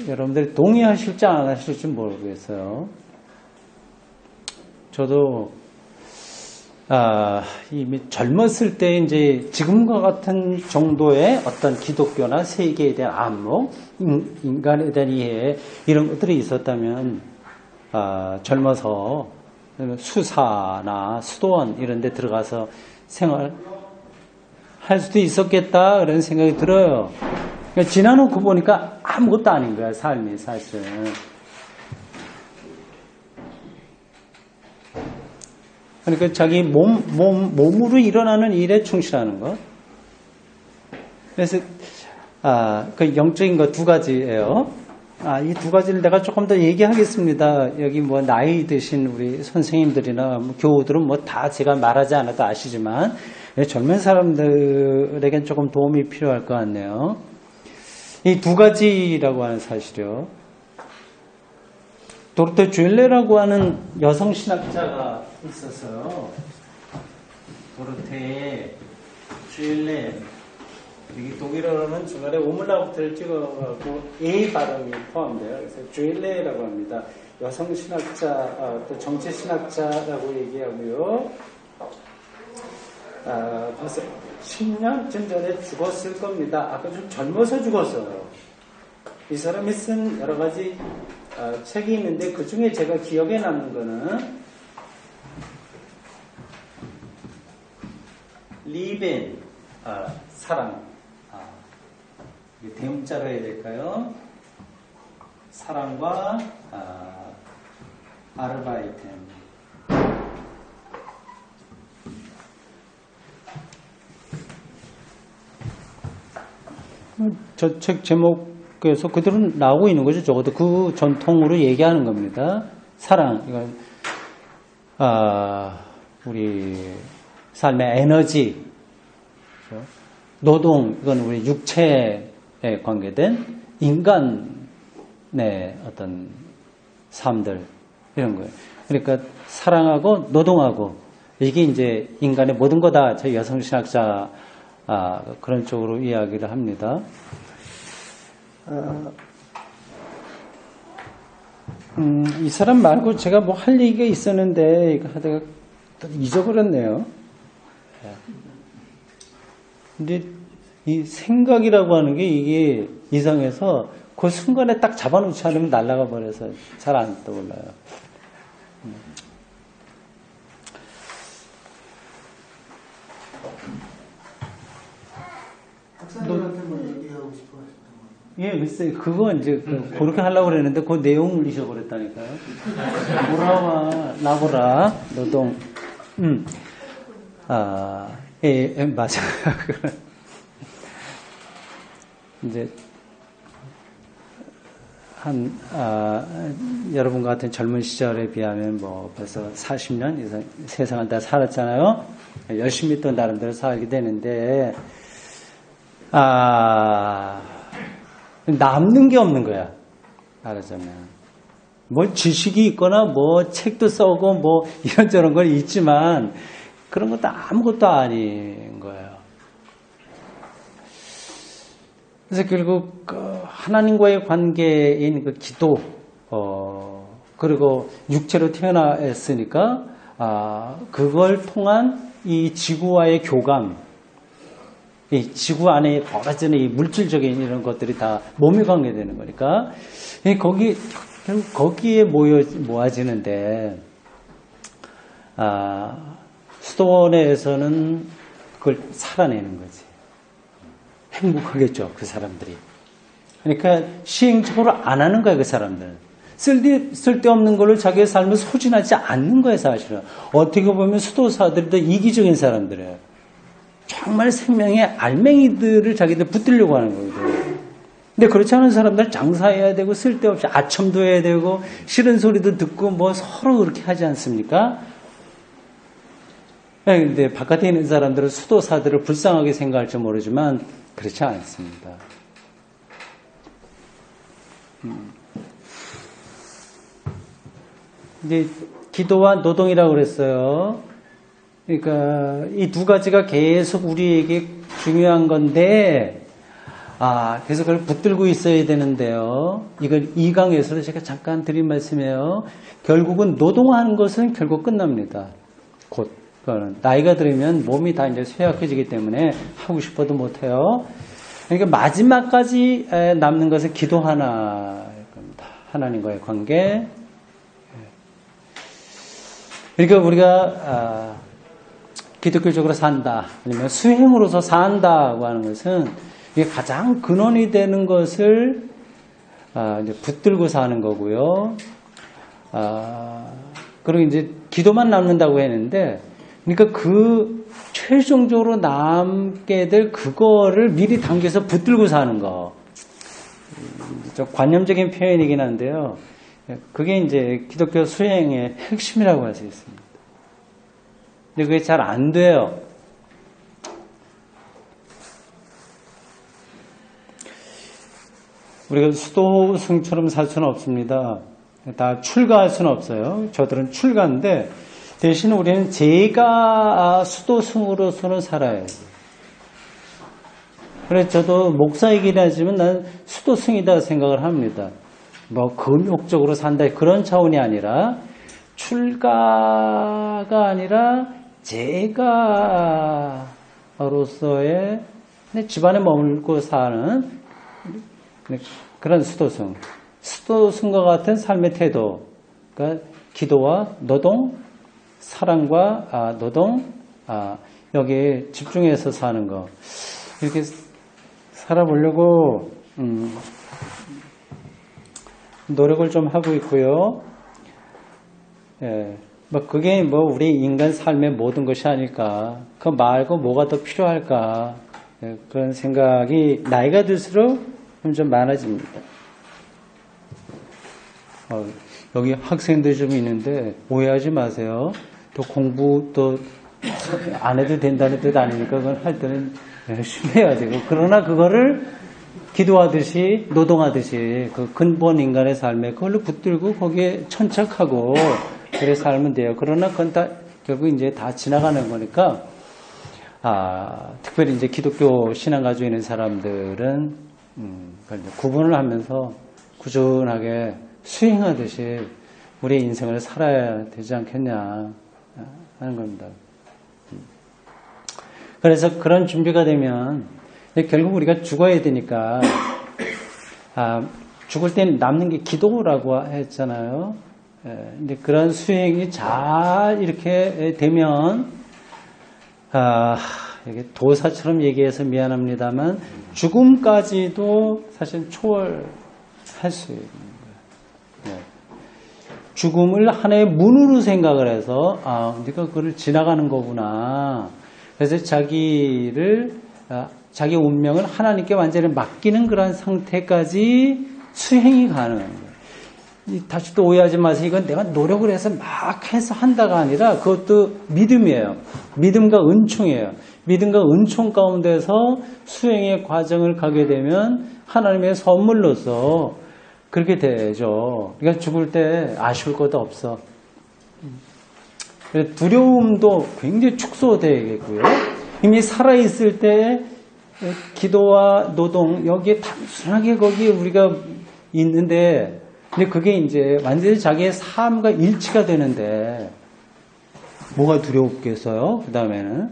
여러분들이 동의하실지 안 하실지 모르겠어요. 저도 이미 젊었을 때 이제 지금과 같은 정도의 어떤 기독교나 세계에 대한 안목, 인간에 대한 이해 이런 것들이 있었다면 젊어서 수사나 수도원 이런 데 들어가서 생활할 수도 있었겠다 그런 생각이 들어요. 그러니까 지나놓고 보니까 아무것도 아닌 거야 삶이 사실은. 그러니까 자기 몸으로 일어나는 일에 충실하는 것. 그래서, 그 영적인 것 두 가지예요. 이 두 가지를 내가 조금 더 얘기하겠습니다. 여기 뭐 나이 드신 우리 선생님들이나 뭐 교우들은 뭐 다 제가 말하지 않아도 아시지만 젊은 사람들에겐 조금 도움이 필요할 것 같네요. 이 두 가지라고 하는 사실이요. 도르테 쥘레라고 하는 여성 신학자가 있었어요. 도르테 쥘레. 여기 독일어로는 중간에 오물라우트를 찍어가고 A 발음이 포함돼요. 그래서 쥘레라고 합니다. 여성 신학자, 또 정치 신학자라고 얘기하고요. 벌써 10년쯤 전에 죽었을 겁니다. 아까 좀 젊어서 죽었어요. 이 사람이 쓴 여러 가지 책이 있는데 그 중에 제가 기억에 남는 거는 리벤, 사랑. 대문자로 해야 될까요? 사랑과 아르바이텐. 저 책 제목에서 그대로 나오고 있는 거죠. 적어도 그 전통으로 얘기하는 겁니다. 사랑, 이건 우리 삶의 에너지, 그렇죠? 노동, 이건 우리 육체에 관계된 인간의 어떤 삶들, 이런 거예요. 그러니까 사랑하고 노동하고, 이게 이제 인간의 모든 거다. 저 여성신학자 그런 쪽으로 이야기를 합니다. 이 사람 말고 제가 뭐 할 얘기가 있었는데 이거 하다가 잊어버렸네요. 근데 이 생각이라고 하는 게 이게 이상해서 그 순간에 딱 잡아놓지 않으면 날아가 버려서 잘 안 떠올라요. 박사님한테 뭐 얘기하고 싶어 하셨던 거. 예, 글쎄, 그거 이제 그렇게 하려고 그랬는데 그 내용을 잊어버렸다니까요. 나보라, 노동. 예, 맞아요. 이제, 여러분 같은 젊은 시절에 비하면 뭐 벌써 40년 이상 세상을 다 살았잖아요. 열심히 또 나름대로 살게 되는데, 남는 게 없는 거야. 말하자면. 뭐 지식이 있거나 뭐 책도 써고 뭐 이런저런 건 있지만 그런 것도 아무것도 아닌 거예요. 그래서 결국 하나님과의 관계인 그 기도, 그리고 육체로 태어났으니까 그걸 통한 이 지구와의 교감, 이 지구 안에 벌어지는 이 물질적인 이런 것들이 다 몸에 관계되는 거니까 거기에 모아지는데 수도원에서는 그걸 살아내는 거지. 행복하겠죠, 그 사람들이. 그러니까 시행적으로 안 하는 거야, 그 사람들은. 쓸데없는 걸로 자기의 삶을 소진하지 않는 거예요, 사실은. 어떻게 보면 수도사들이 더 이기적인 사람들이에요. 정말 생명의 알맹이들을 자기들 붙들려고 하는 거거든요. 근데 그렇지 않은 사람들은 장사해야 되고 쓸데없이 아첨도 해야 되고 싫은 소리도 듣고 뭐 서로 그렇게 하지 않습니까? 근데 바깥에 있는 사람들은 수도사들을 불쌍하게 생각할지 모르지만 그렇지 않습니다. 이제 기도와 노동이라고 그랬어요. 그러니까 이 두 가지가 계속 우리에게 중요한 건데, 그래서 그걸 붙들고 있어야 되는데요. 이걸 2강에서도 제가 잠깐 드린 말씀이에요. 결국은 노동하는 것은 결국 끝납니다. 곧. 나이가 들으면 몸이 다 이제 쇠약해지기 때문에 하고 싶어도 못해요. 그러니까 마지막까지 남는 것은 기도 하나일 겁니다. 하나님과의 관계. 그러니까 우리가 기독교적으로 산다, 아니면 수행으로서 산다고 하는 것은 이게 가장 근원이 되는 것을 이제 붙들고 사는 거고요. 그리고 이제 기도만 남는다고 했는데, 그러니까 그 최종적으로 남게 될 그거를 미리 당겨서 붙들고 사는 거. 좀 관념적인 표현이긴 한데요. 그게 이제 기독교 수행의 핵심이라고 할 수 있습니다. 근데 그게 잘 안 돼요. 우리가 수도승처럼 살 수는 없습니다. 다 출가할 수는 없어요. 저들은 출가인데 대신 우리는 제가 수도승으로서는 살아야죠. 그래서 저도 목사이긴 하지만 난 수도승이다 생각을 합니다. 뭐 금욕적으로 산다 그런 차원이 아니라 출가가 아니라 제가로서의 집안에 머물고 사는 그런 수도승. 수도승과 같은 삶의 태도. 그러니까 기도와 노동, 사랑과 노동, 여기에 집중해서 사는 거. 이렇게 살아보려고 노력을 좀 하고 있고요. 예, 뭐 그게 뭐 우리 인간 삶의 모든 것이 아닐까. 그 말고 뭐가 더 필요할까. 예, 그런 생각이 나이가 들수록 좀 많아집니다. 여기 학생들 좀 있는데 오해하지 마세요. 또 공부 또 안 해도 된다는 뜻 아니니까 그건 할 때는 열심히 해야 되고 그러나 그거를 기도하듯이 노동하듯이 그 근본 인간의 삶에 그걸로 붙들고 거기에 천착하고 그래 살면 돼요. 그러나 그건 다 결국 이제 다 지나가는 거니까 특별히 이제 기독교 신앙 가지고 있는 사람들은 구분을 하면서 꾸준하게 수행하듯이 우리의 인생을 살아야 되지 않겠냐 하는 겁니다. 그래서 그런 준비가 되면 결국 우리가 죽어야 되니까 죽을 때는 남는 게 기도라고 했잖아요. 근데 그런 수행이 잘 이렇게 되면 이게 도사처럼 얘기해서 미안합니다만 죽음까지도 사실 초월할 수 있는 거예요. 죽음을 하나의 문으로 생각을 해서 네가 그걸 지나가는 거구나. 그래서 자기 운명을 하나님께 완전히 맡기는 그런 상태까지 수행이 가능한 거예요. 다시 또 오해하지 마세요. 이건 내가 노력을 해서 막 해서 한다가 아니라 그것도 믿음이에요. 믿음과 은총이에요. 믿음과 은총 가운데서 수행의 과정을 가게 되면 하나님의 선물로서 그렇게 되죠. 그러니까 죽을 때 아쉬울 것도 없어. 두려움도 굉장히 축소되겠고요. 이미 살아있을 때 기도와 노동 여기에 단순하게 거기에 우리가 있는데 근데 그게 이제 완전히 자기의 삶과 일치가 되는데 뭐가 두렵겠어요? 그 다음에는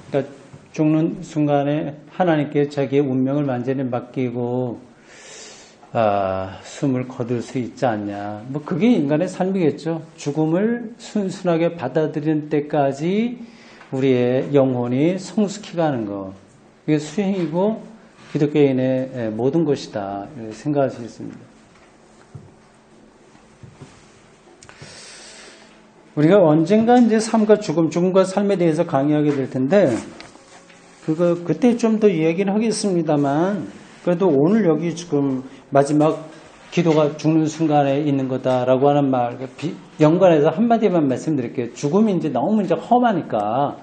그러니까 죽는 순간에 하나님께 자기의 운명을 완전히 맡기고 숨을 거둘 수 있지 않냐. 뭐 그게 인간의 삶이겠죠. 죽음을 순순하게 받아들이는 때까지 우리의 영혼이 성숙해 가는 거. 이게 수행이고 기독교인의 모든 것이다. 이렇게 생각할 수 있습니다. 우리가 언젠가 이제 삶과 죽음과 삶에 대해서 강의하게 될 텐데 그때 좀 더 이야기를 하겠습니다만 그래도 오늘 여기 지금 마지막 기도가 죽는 순간에 있는 거다라고 하는 말 연관해서 한마디만 말씀드릴게요. 죽음이 이제 너무 이제 험하니까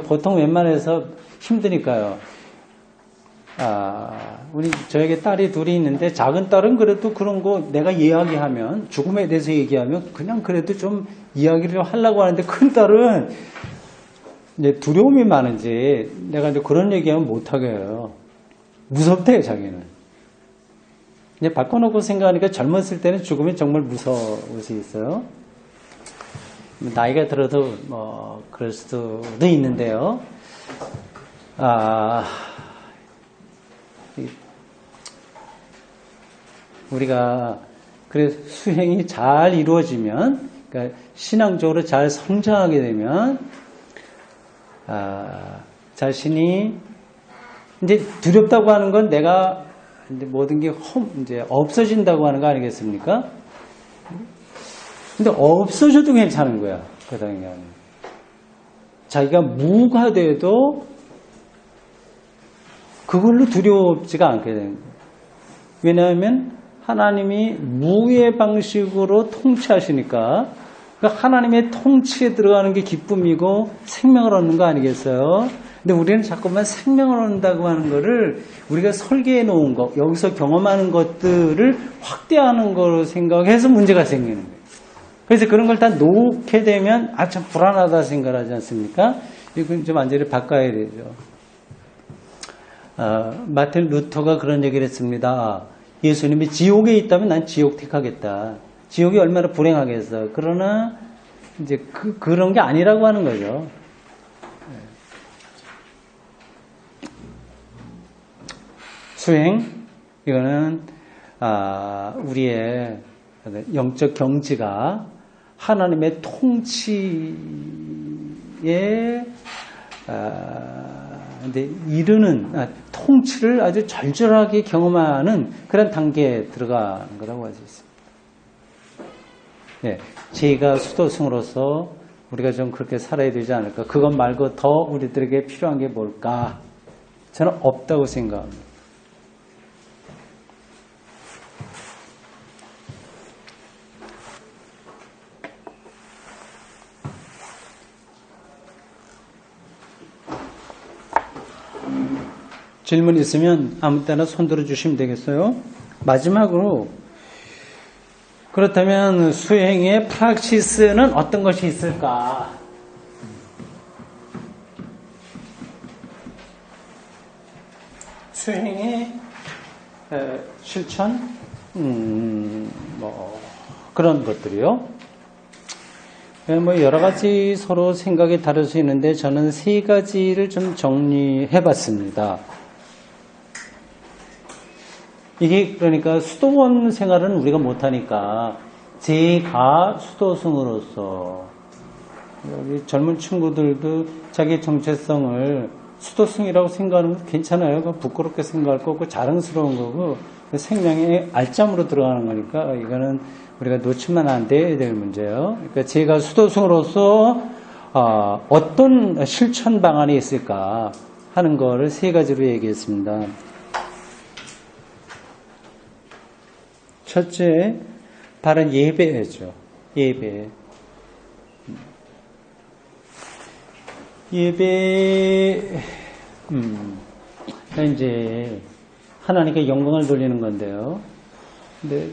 보통 웬만해서 힘드니까요. 저에게 딸이 둘이 있는데 작은 딸은 그래도 그런 거 내가 이야기하면 죽음에 대해서 얘기하면 그냥 그래도 좀 이야기를 하려고 하는데 큰 딸은 이제 두려움이 많은지 내가 이제 그런 얘기하면 못하게 해요. 무섭대요, 자기는. 이제 바꿔놓고 생각하니까 젊었을 때는 죽음이 정말 무서울 수 있어요. 나이가 들어도 뭐 그럴 수도 있는데요. 우리가 그래 수행이 잘 이루어지면, 그러니까 신앙적으로 잘 성장하게 되면 자신이 이제 두렵다고 하는 건 내가 이제 모든 게 이제 없어진다고 하는 거 아니겠습니까? 근데 없어져도 괜찮은 거야. 그 당연. 자기가 무가 돼도 그걸로 두렵지가 않게 되는 거야. 왜냐하면 하나님이 무의 방식으로 통치하시니까 그 하나님의 통치에 들어가는 게 기쁨이고 생명을 얻는 거 아니겠어요? 근데 우리는 자꾸만 생명을 얻는다고 하는 거를 우리가 설계해 놓은 것, 여기서 경험하는 것들을 확대하는 거로 생각해서 문제가 생기는 거예요. 그래서 그런 걸 다 놓게 되면 참 불안하다 생각하지 않습니까? 이건 좀 완전히 바꿔야 되죠. 마틴 루터가 그런 얘기를 했습니다. 예수님이 지옥에 있다면 난 지옥 택하겠다. 지옥이 얼마나 불행하겠어. 그러나 이제 그런 게 아니라고 하는 거죠. 수행, 이거는 우리의 영적 경지가 하나님의 통치에 이르는 통치를 아주 절절하게 경험하는 그런 단계에 들어가는 거라고 할 수 있습니다. 예, 제가 수도승으로서 우리가 좀 그렇게 살아야 되지 않을까. 그것 말고 더 우리들에게 필요한 게 뭘까? 저는 없다고 생각합니다. 질문 있으면 아무 때나 손 들어주시면 되겠어요. 마지막으로 그렇다면 수행의 프락시스는 어떤 것이 있을까? 수행의 실천? 그런 것들이요. 여러 가지 서로 생각이 다를 수 있는데 저는 세 가지를 좀 정리해 봤습니다. 이게 그러니까 수도원 생활은 우리가 못하니까 제가 수도승으로서 여기 젊은 친구들도 자기 정체성을 수도승이라고 생각하는 건 괜찮아요. 부끄럽게 생각할 거고 자랑스러운 거고 생명의 알짬으로 들어가는 거니까 이거는 우리가 놓치면 안 돼야 될 문제예요. 그러니까 제가 수도승으로서 어떤 실천 방안이 있을까 하는 거를 세 가지로 얘기했습니다. 첫째, 바른 예배죠. 예배. 이제 하나님께 영광을 돌리는 건데요. 근데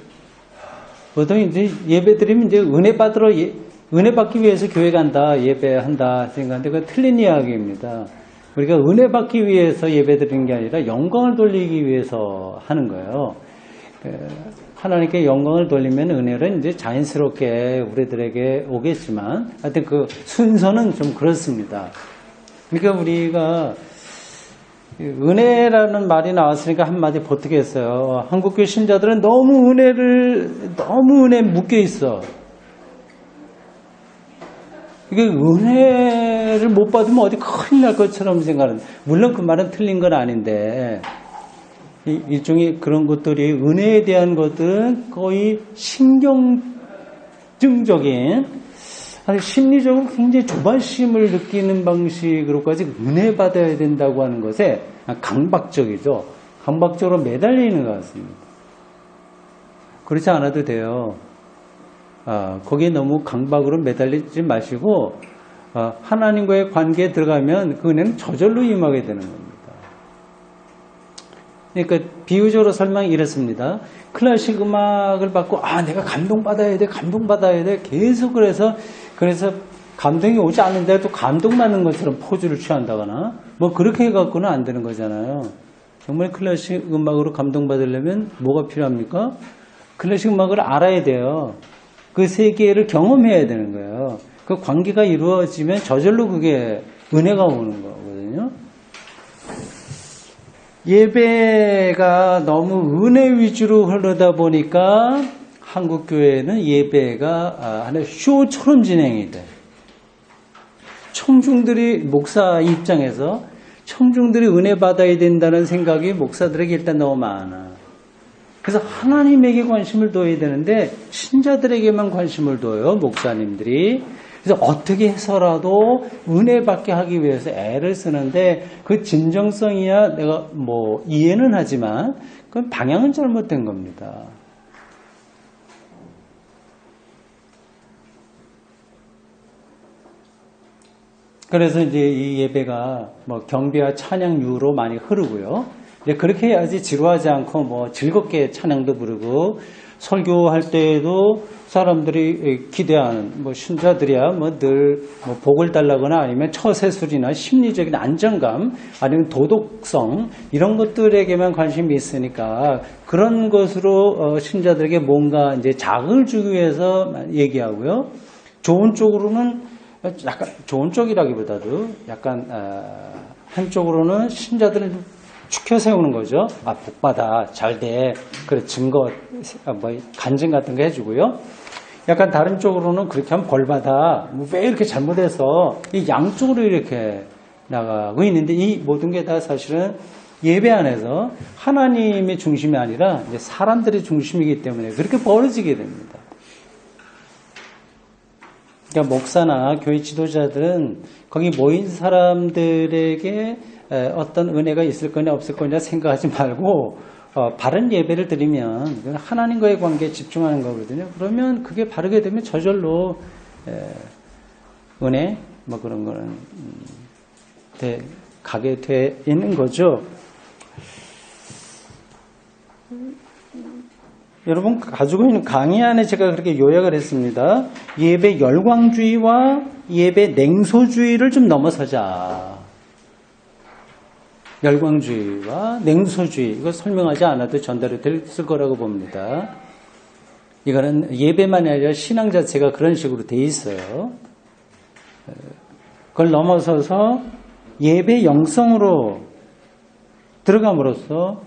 보통 이제 예배 드리면 이제 은혜 받기 위해서 교회 간다, 예배한다 생각하는데 그건 틀린 이야기입니다. 우리가 은혜 받기 위해서 예배 드리는 게 아니라 영광을 돌리기 위해서 하는 거예요. 하나님께 영광을 돌리면 은혜는 이제 자연스럽게 우리들에게 오겠지만 하여튼 그 순서는 좀 그렇습니다. 그러니까 우리가 은혜라는 말이 나왔으니까 한마디 보태겠어요. 한국교 신자들은 너무 은혜에 묶여 있어. 이게 은혜를 못 받으면 어디 큰일 날 것처럼 생각하는. 물론 그 말은 틀린 건 아닌데 일종의 그런 것들이 은혜에 대한 것들은 거의 신경증적인 아니 심리적으로 굉장히 조바심을 느끼는 방식으로까지 은혜 받아야 된다고 하는 것에 강박적이죠. 강박적으로 매달려 있는 것 같습니다. 그렇지 않아도 돼요. 거기에 너무 강박으로 매달리지 마시고 하나님과의 관계에 들어가면 그 은혜는 저절로 임하게 되는 겁니다. 그러니까 비유적으로 설명이 이렇습니다. 클래식 음악을 받고 내가 감동받아야 돼 계속 그래서 감동이 오지 않는데 또 감동받는 것처럼 포즈를 취한다거나 뭐 그렇게 해갖고는 안 되는 거잖아요. 정말 클래식 음악으로 감동받으려면 뭐가 필요합니까? 클래식 음악을 알아야 돼요. 그 세계를 경험해야 되는 거예요. 그 관계가 이루어지면 저절로 그게 은혜가 오는 거거든요. 예배가 너무 은혜 위주로 흐르다 보니까 한국 교회는 예배가 하나의 쇼처럼 진행이 돼. 청중들이 목사 입장에서 청중들이 은혜 받아야 된다는 생각이 목사들에게 일단 너무 많아. 그래서 하나님에게 관심을 둬야 되는데 신자들에게만 관심을 둬요, 목사님들이. 그래서 어떻게 해서라도 은혜 받게 하기 위해서 애를 쓰는데 그 진정성이야 내가 뭐 이해는 하지만 그건 방향은 잘못된 겁니다. 그래서 이제 이 예배가 뭐 경배와 찬양류로 많이 흐르고요. 이제 그렇게 해야지 지루하지 않고 뭐 즐겁게 찬양도 부르고 설교할 때에도 사람들이 기대하는 뭐 신자들이야 뭐 늘 뭐 복을 달라거나 아니면 처세술이나 심리적인 안정감 아니면 도덕성 이런 것들에게만 관심이 있으니까 그런 것으로 신자들에게 뭔가 이제 자극을 주기 위해서 얘기하고요. 좋은 쪽으로는 약간 좋은 쪽이라기보다도 약간 한쪽으로는 신자들은 좀 축혀 세우는 거죠. 아, 복받아, 잘 돼. 그래, 증거, 뭐, 간증 같은 거 해주고요. 약간 다른 쪽으로는 그렇게 하면 벌받아. 뭐 왜 이렇게 잘못해서 이 양쪽으로 이렇게 나가고 있는데 이 모든 게 다 사실은 예배 안에서 하나님의 중심이 아니라 이제 사람들의 중심이기 때문에 그렇게 벌어지게 됩니다. 그러니까 목사나 교회 지도자들은 거기 모인 사람들에게 어떤 은혜가 있을 거냐 없을 거냐 생각하지 말고 바른 예배를 드리면 하나님과의 관계에 집중하는 거거든요. 그러면 그게 바르게 되면 저절로 은혜 뭐 그런 거는 가게 돼 있는 거죠. 여러분 가지고 있는 강의 안에 제가 그렇게 요약을 했습니다. 예배 열광주의와 예배 냉소주의를 좀 넘어서자. 열광주의와 냉소주의 이거 설명하지 않아도 전달이 됐을 거라고 봅니다. 이거는 예배만이 아니라 신앙 자체가 그런 식으로 돼 있어요. 그걸 넘어서서 예배 영성으로 들어감으로써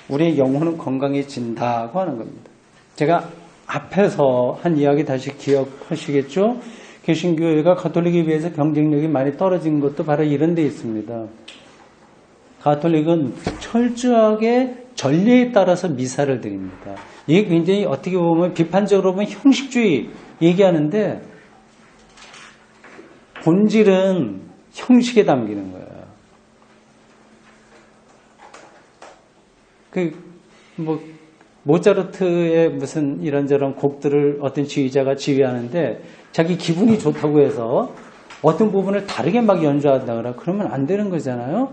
우리의 영혼은 건강해진다고 하는 겁니다. 제가 앞에서 한 이야기 다시 기억하시겠죠? 개신교회가 가톨릭에 비해서 경쟁력이 많이 떨어진 것도 바로 이런 데 있습니다. 가톨릭은 철저하게 전례에 따라서 미사를 드립니다. 이게 굉장히 어떻게 보면 비판적으로 보면 형식주의 얘기하는데 본질은 형식에 담기는 거예요. 모차르트의 무슨 이런저런 곡들을 어떤 지휘자가 지휘하는데 자기 기분이 좋다고 해서 어떤 부분을 다르게 막 연주한다거나 그러면 안 되는 거잖아요.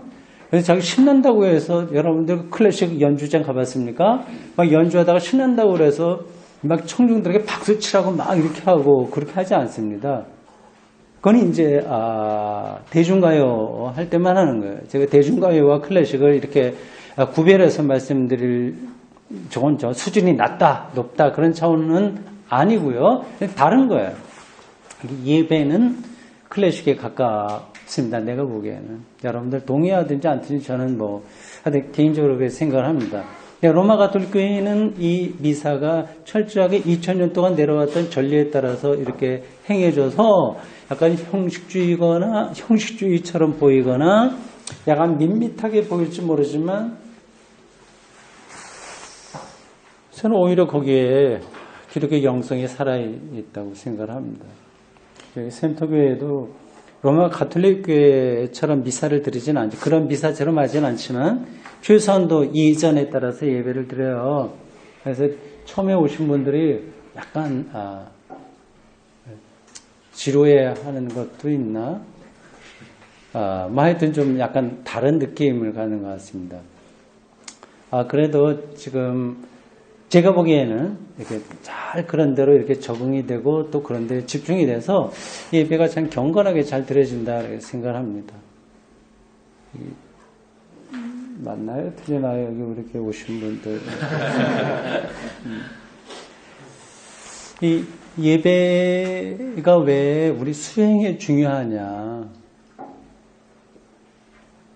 그래서 자기 신난다고 해서 여러분들 클래식 연주장 가봤습니까? 막 연주하다가 신난다고 해서 막 청중들에게 박수 치라고 막 이렇게 하고 그렇게 하지 않습니다. 그건 이제 대중가요 할 때만 하는 거예요. 제가 대중가요와 클래식을 이렇게 구별해서 말씀드릴 저건 수준이 낮다, 높다 그런 차원은 아니고요. 다른 거예요. 예배는 클래식에 가깝습니다. 내가 보기에는. 여러분들 동의하든지 않든지 저는 개인적으로 그렇게 생각을 합니다. 로마 가톨릭 교회는 이 미사가 철저하게 2000년 동안 내려왔던 전례에 따라서 이렇게 행해져서 약간 형식주의처럼 보이거나 약간 밋밋하게 보일지 모르지만 저는 오히려 거기에 기독교의 영성이 살아있다고 생각을 합니다. 센터교회도 로마 가톨릭 교회처럼 미사를 드리지는 않죠. 그런 미사처럼 하지는 않지만 최소한도 이전에 따라서 예배를 드려요. 그래서 처음에 오신 분들이 약간 지루해하는 것도 있나? 하여튼 좀 약간 다른 느낌을 가는 것 같습니다. 그래도 지금 제가 보기에는 이렇게 잘 그런 대로 이렇게 적응이 되고 또 그런 데 집중이 돼서 예배가 참 경건하게 잘 드려진다 이렇게 생각을 합니다. 맞나요? 틀리나요? 여기 이렇게 오신 분들. 이 예배가 왜 우리 수행에 중요하냐?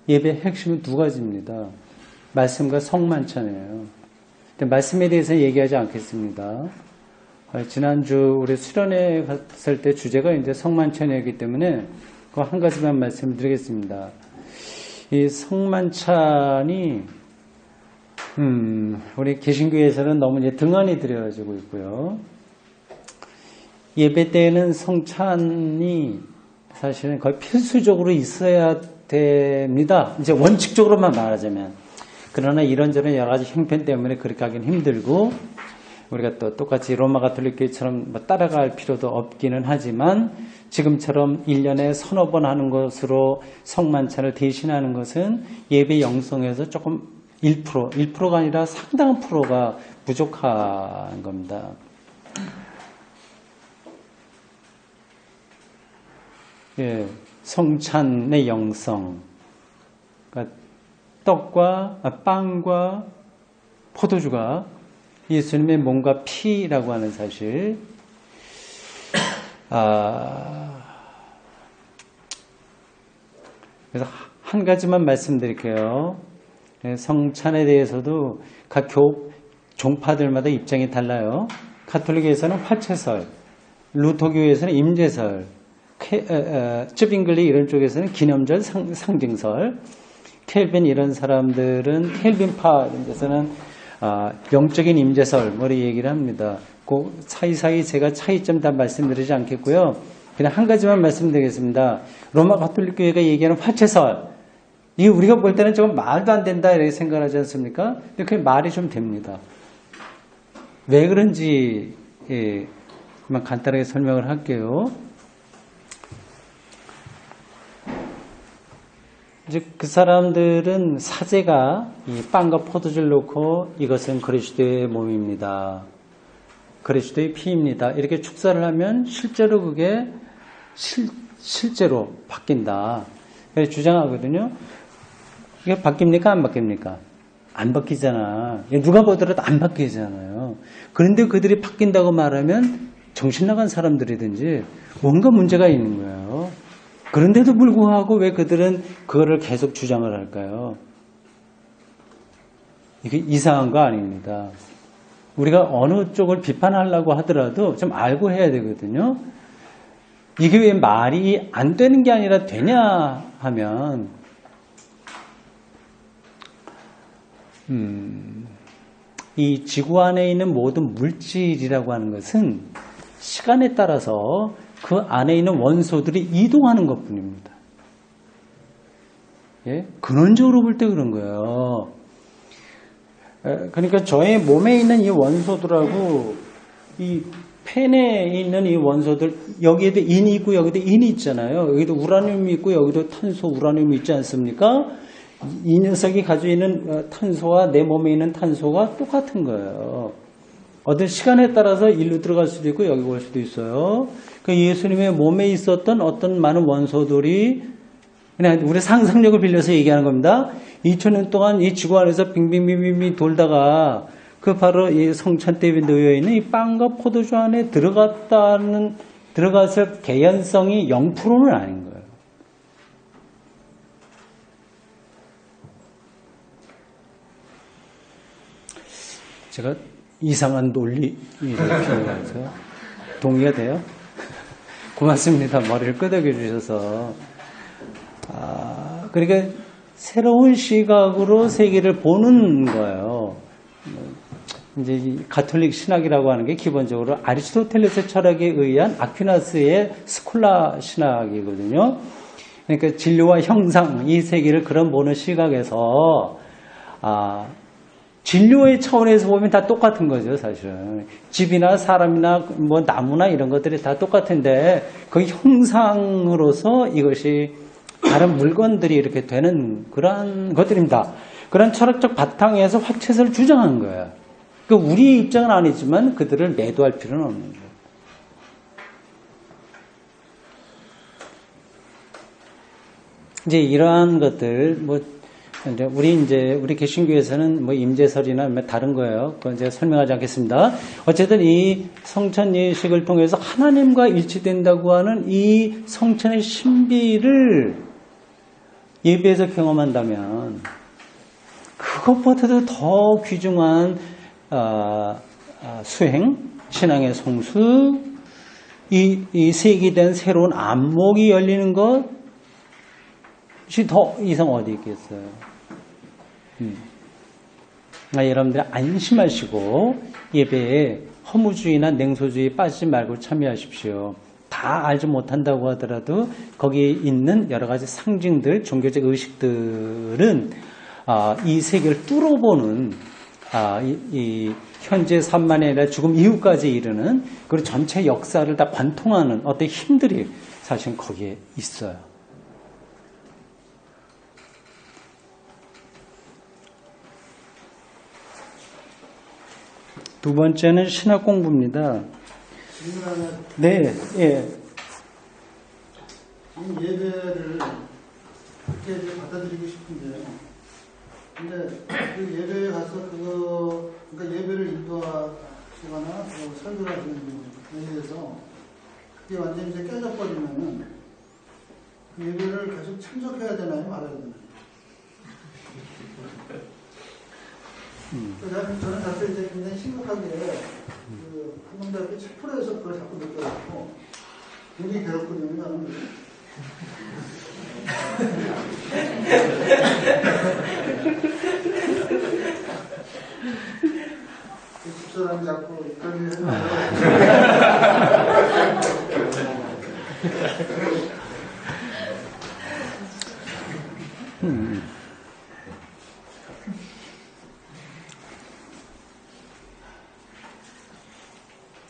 예배의 핵심은 두 가지입니다. 말씀과 성만찬이에요. 말씀에 대해서 얘기하지 않겠습니다. 지난주 우리 수련회 갔을 때 주제가 이제 성만찬이었기 때문에 그 한 가지만 말씀드리겠습니다. 이 성만찬이 우리 개신교에서는 너무 이제 등한히 드려지고 있고요. 예배 때는 성찬이 사실은 거의 필수적으로 있어야 됩니다. 이제 원칙적으로만 말하자면. 그러나 이런저런 여러 가지 형편 때문에 그렇게 하긴 힘들고, 우리가 또 똑같이 로마 가톨릭 교회처럼 뭐 따라갈 필요도 없기는 하지만, 지금처럼 1년에 서너 번 하는 것으로 성만찬을 대신하는 것은 예배 영성에서 조금 1%가 아니라 상당한 프로가 부족한 겁니다. 예, 성찬의 영성, 그러니까 떡과 빵과 포도주가 예수님의 몸과 피라고 하는 사실. 그래서 한 가지만 말씀드릴게요. 성찬에 대해서도 각 종파들마다 입장이 달라요. 가톨릭에서는 화채설, 루터교에서는 임재설, 쯔빙글리 이런 쪽에서는 기념절, 상징설, 켈빈 이런 사람들은 켈빈파 이런 데서는 영적인 임재설 뭐리 얘기를 합니다. 그 사이사이 제가 차이점 다 말씀드리지 않겠고요. 그냥 한 가지만 말씀드리겠습니다. 로마 가톨릭 교회가 얘기하는 화채설, 이게 우리가 볼 때는 조금 말도 안 된다 이렇게 생각하지 않습니까? 근데 그게 말이 좀 됩니다. 왜 그런지 간단하게 설명을 할게요. 이제 그 사람들은 사제가 이 빵과 포도주를 놓고 이것은 그리스도의 몸입니다. 그리스도의 피입니다. 이렇게 축사를 하면 실제로 그게 실제로 바뀐다. 그래서 주장하거든요. 이게 바뀝니까? 안 바뀝니까? 안 바뀌잖아. 누가 보더라도 안 바뀌잖아요. 그런데 그들이 바뀐다고 말하면 정신 나간 사람들이든지 뭔가 문제가 있는 거예요. 그런데도 불구하고 왜 그들은 그거를 계속 주장을 할까요? 이게 이상한 거 아닙니다. 우리가 어느 쪽을 비판하려고 하더라도 좀 알고 해야 되거든요. 이게 왜 말이 안 되는 게 아니라 되냐 하면 이 지구 안에 있는 모든 물질이라고 하는 것은 시간에 따라서 그 안에 있는 원소들이 이동하는 것뿐입니다. 예? 근원적으로 볼 때 그런 거예요. 그러니까 저의 몸에 있는 이 원소들하고 이 펜에 있는 이 원소들, 여기에도 인이 있고 여기도 인이 있잖아요. 여기도 우라늄이 있고 여기도 탄소, 우라늄이 있지 않습니까? 이 녀석이 가지고 있는 탄소와 내 몸에 있는 탄소가 똑같은 거예요. 어떤 시간에 따라서 일로 들어갈 수도 있고 여기 올 수도 있어요. 그 예수님의 몸에 있었던 어떤 많은 원소들이 그냥 우리 상상력을 빌려서 얘기하는 겁니다. 2000년 동안 이 지구 안에서 빙빙빙빙 돌다가 그 바로 이 성찬 때 놓여 있는 이 빵과 포도주 안에 들어가서 개연성이 0%는 아닌 거예요. 제가 이상한 논리 표현해서 동의가 돼요? 고맙습니다. 머리를 끄덕여 주셔서. 그러니까 새로운 시각으로 세계를 보는 거예요. 이제 이 가톨릭 신학이라고 하는 게 기본적으로 아리스토텔레스 철학에 의한 아퀴나스의 스콜라 신학이거든요. 그러니까 진료와 형상, 이 세계를 그런 보는 시각에서 진료의 차원에서 보면 다 똑같은 거죠, 사실은. 집이나 사람이나 뭐 나무나 이런 것들이 다 똑같은데 그 형상으로서 이것이 다른 물건들이 이렇게 되는 그런 것들입니다. 그런 철학적 바탕에서 화채설을 주장한 거예요. 그 우리의 입장은 아니지만 그들을 매도할 필요는 없는 거예요. 이제 이러한 것들 우리 개신교에서는 뭐 임재설이나 다른 거예요. 그건 제가 설명하지 않겠습니다. 어쨌든 이 성찬 예식을 통해서 하나님과 일치된다고 하는 이 성찬의 신비를 예배에서 경험한다면 그것보다도 더 귀중한 수행, 신앙의 성수, 이 세기된 새로운 안목이 열리는 것이 더 이상 어디 있겠어요. 여러분들 안심하시고 예배에 허무주의나 냉소주의 빠지지 말고 참여하십시오. 다 알지 못한다고 하더라도 거기에 있는 여러 가지 상징들, 종교적 의식들은 이 세계를 뚫어보는 이 현재 삶만이 아니라 죽음 이후까지 이르는 그리고 전체 역사를 다 관통하는 어떤 힘들이 사실 거기에 있어요. 두 번째는 신학 공부입니다. 질문 하나. 네, 예. 이 예배를 그렇게 이제 받아들이고 싶은데, 근데 그 예배에 가서 그러니까 예배를 인도하시거나 설교를 하시는 분에 대해서 그게 완전히 이제 깨져버리면은 그 예배를 계속 참석해야 되나요? 말아야 되나요? 저는 사실 이제 굉장히 심각하게 그 한국대학교 책플에서 그걸 자꾸 느껴갖고 굉장히 괴롭거든요. 나는. 집사람이 자꾸 그런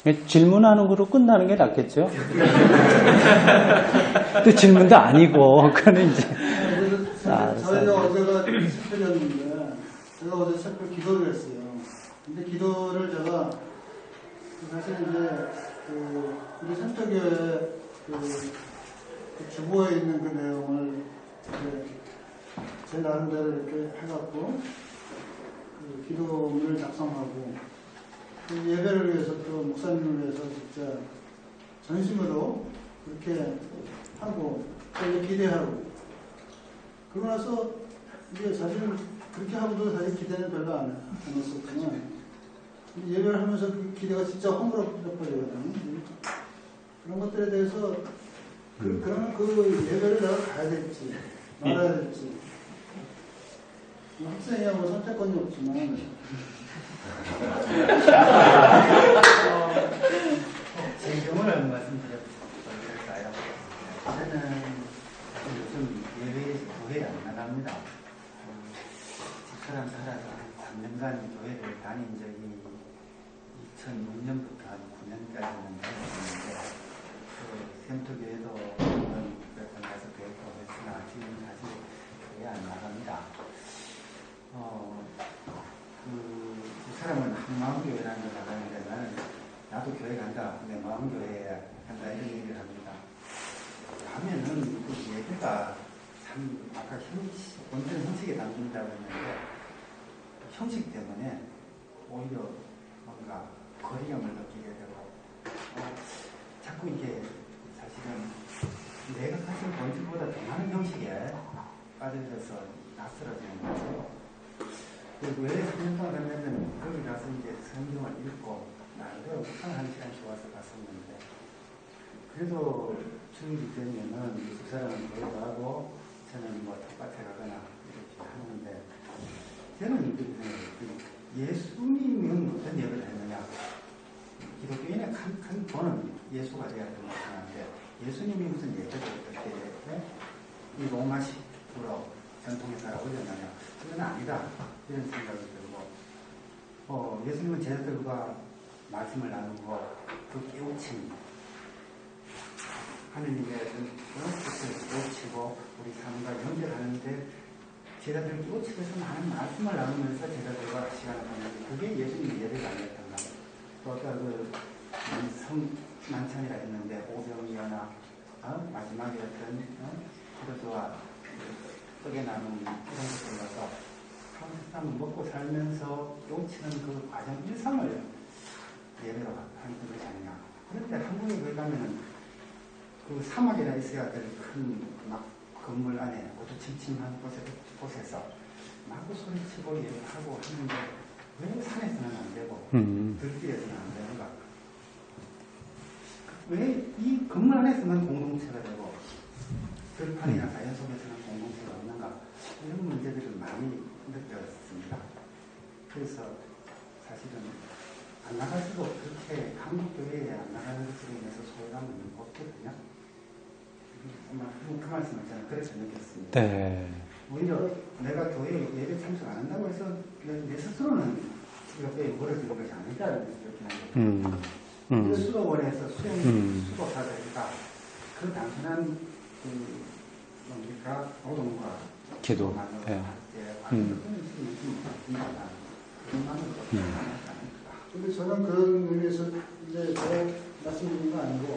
일 질문하는 거로 끝나는 게 낫겠죠? 또 질문도 아니고, 그거는 이제. 저희가 어제가 새벽이었는데, 제가 어제 새벽 기도를 했어요. 근데 기도를 제가, 사실 이제, 우리 센터교회 그 주보에 있는 그 내용을 제 나름대로 이렇게 해갖고, 그 기도문을 작성하고, 그 예배를 위해서 또 목사님을 위해서 진짜 전심으로 그렇게 하고, 또 기대하고, 그러고 나서 이게 사실은 그렇게 하고도 사실 기대는 별로 안 했었지만 예배를 하면서 그 기대가 진짜 허물어버리거든요. 그런 것들에 대해서 그러면 그 예배를 내가 가야 될지 말아야 될지 학생이야 뭐 선택권이 없지만 제 경우를 말씀드릴까요? 저는 요즘 교회에 안 나갑니다. 집사람 살아서 3년간 교회를 다닌 적이 2006년부터 한 9년까지는 되었는데, 센터교회도 몇 번 가서 뵙고 했으나 지금 사실 교회 안 나갑니다. 집사람은 한마음교회라는 걸 나가는데 나도 교회 간다, 내 마음교회에 간다 이런 얘기를 합니다. 가면은 그 예배가 참 아까 원전 형식에 담긴다고 했는데 형식 때문에 오히려 뭔가 거리감을 느끼게 되고 자꾸 이게 사실은 내가 사실 본질보다 더 많은 형식에 빠져들어서 낯설어지는 거죠. 그리고 왜 3년 동안 갔냐면 거기 가서 이제 성경을 읽고 나름대로 한 시간 좋아서 갔었는데 그래도 주일이 되면은 집사람은 교회도 하고 저는 뭐 텃밭에 가거나 이렇게 하는데 저는 예수님은 어떤 예배를 했느냐 기독교인의 큰 본은 예수가 되어야 된다고 생각하는데 예수님이 무슨 예배를 어떻게 이 로마식으로 전통에 따라 올렸느냐 그건 아니다 이런 생각이 들고 예수님은 제자들과 말씀을 나누고 그 깨우침 하느님의 뜻을 깨우치고 우리 삶과 연결하는데 제자들을 깨우치면서 많은 말씀을 나누면서 제자들과 시간을 보내는 그게 예수님의 예배가 아니었던가. 또 아까 그 성만찬이라 했는데 오병이어나 마지막에 어떤 그리스도와 떡에 나눈 이런 것들로서 한 사람 먹고 살면서 깨우치는 그 과정 일상을 예배로 하는 것이 아니냐. 그런데 한국에 거기 가면은 그 사막이나 있어야 될 큰 막 건물 안에 어두침침한 곳에서 마구 소리치고 예배하고 하는데 왜 산에서는 안 되고 들길에서는 안 되는가? 왜 이 건물 안에서만 공동체가 되고 들판이나 자연 속에서는 공동체가 없는가? 이런 문제들을 많이 느꼈습니다. 그래서 사실은 안 나가지도 그렇게 한국교회에 안 나가는 것으로 인해서 소외감은 없거든요. 그 말씀을 저는 그렇게 느꼈습니다. 네. 오히려 내가 교회 예배 참석 안 한다고 해서 내 스스로는 이렇게 멀어지는 것이 아니다 이렇게 하는 거죠. 수도원에서 수도사들이다. 그 단순한 뭡니까 노동과 기도. 예. 근데 저는 그런 의미에서 이제 제가 말씀드리는 건 아니고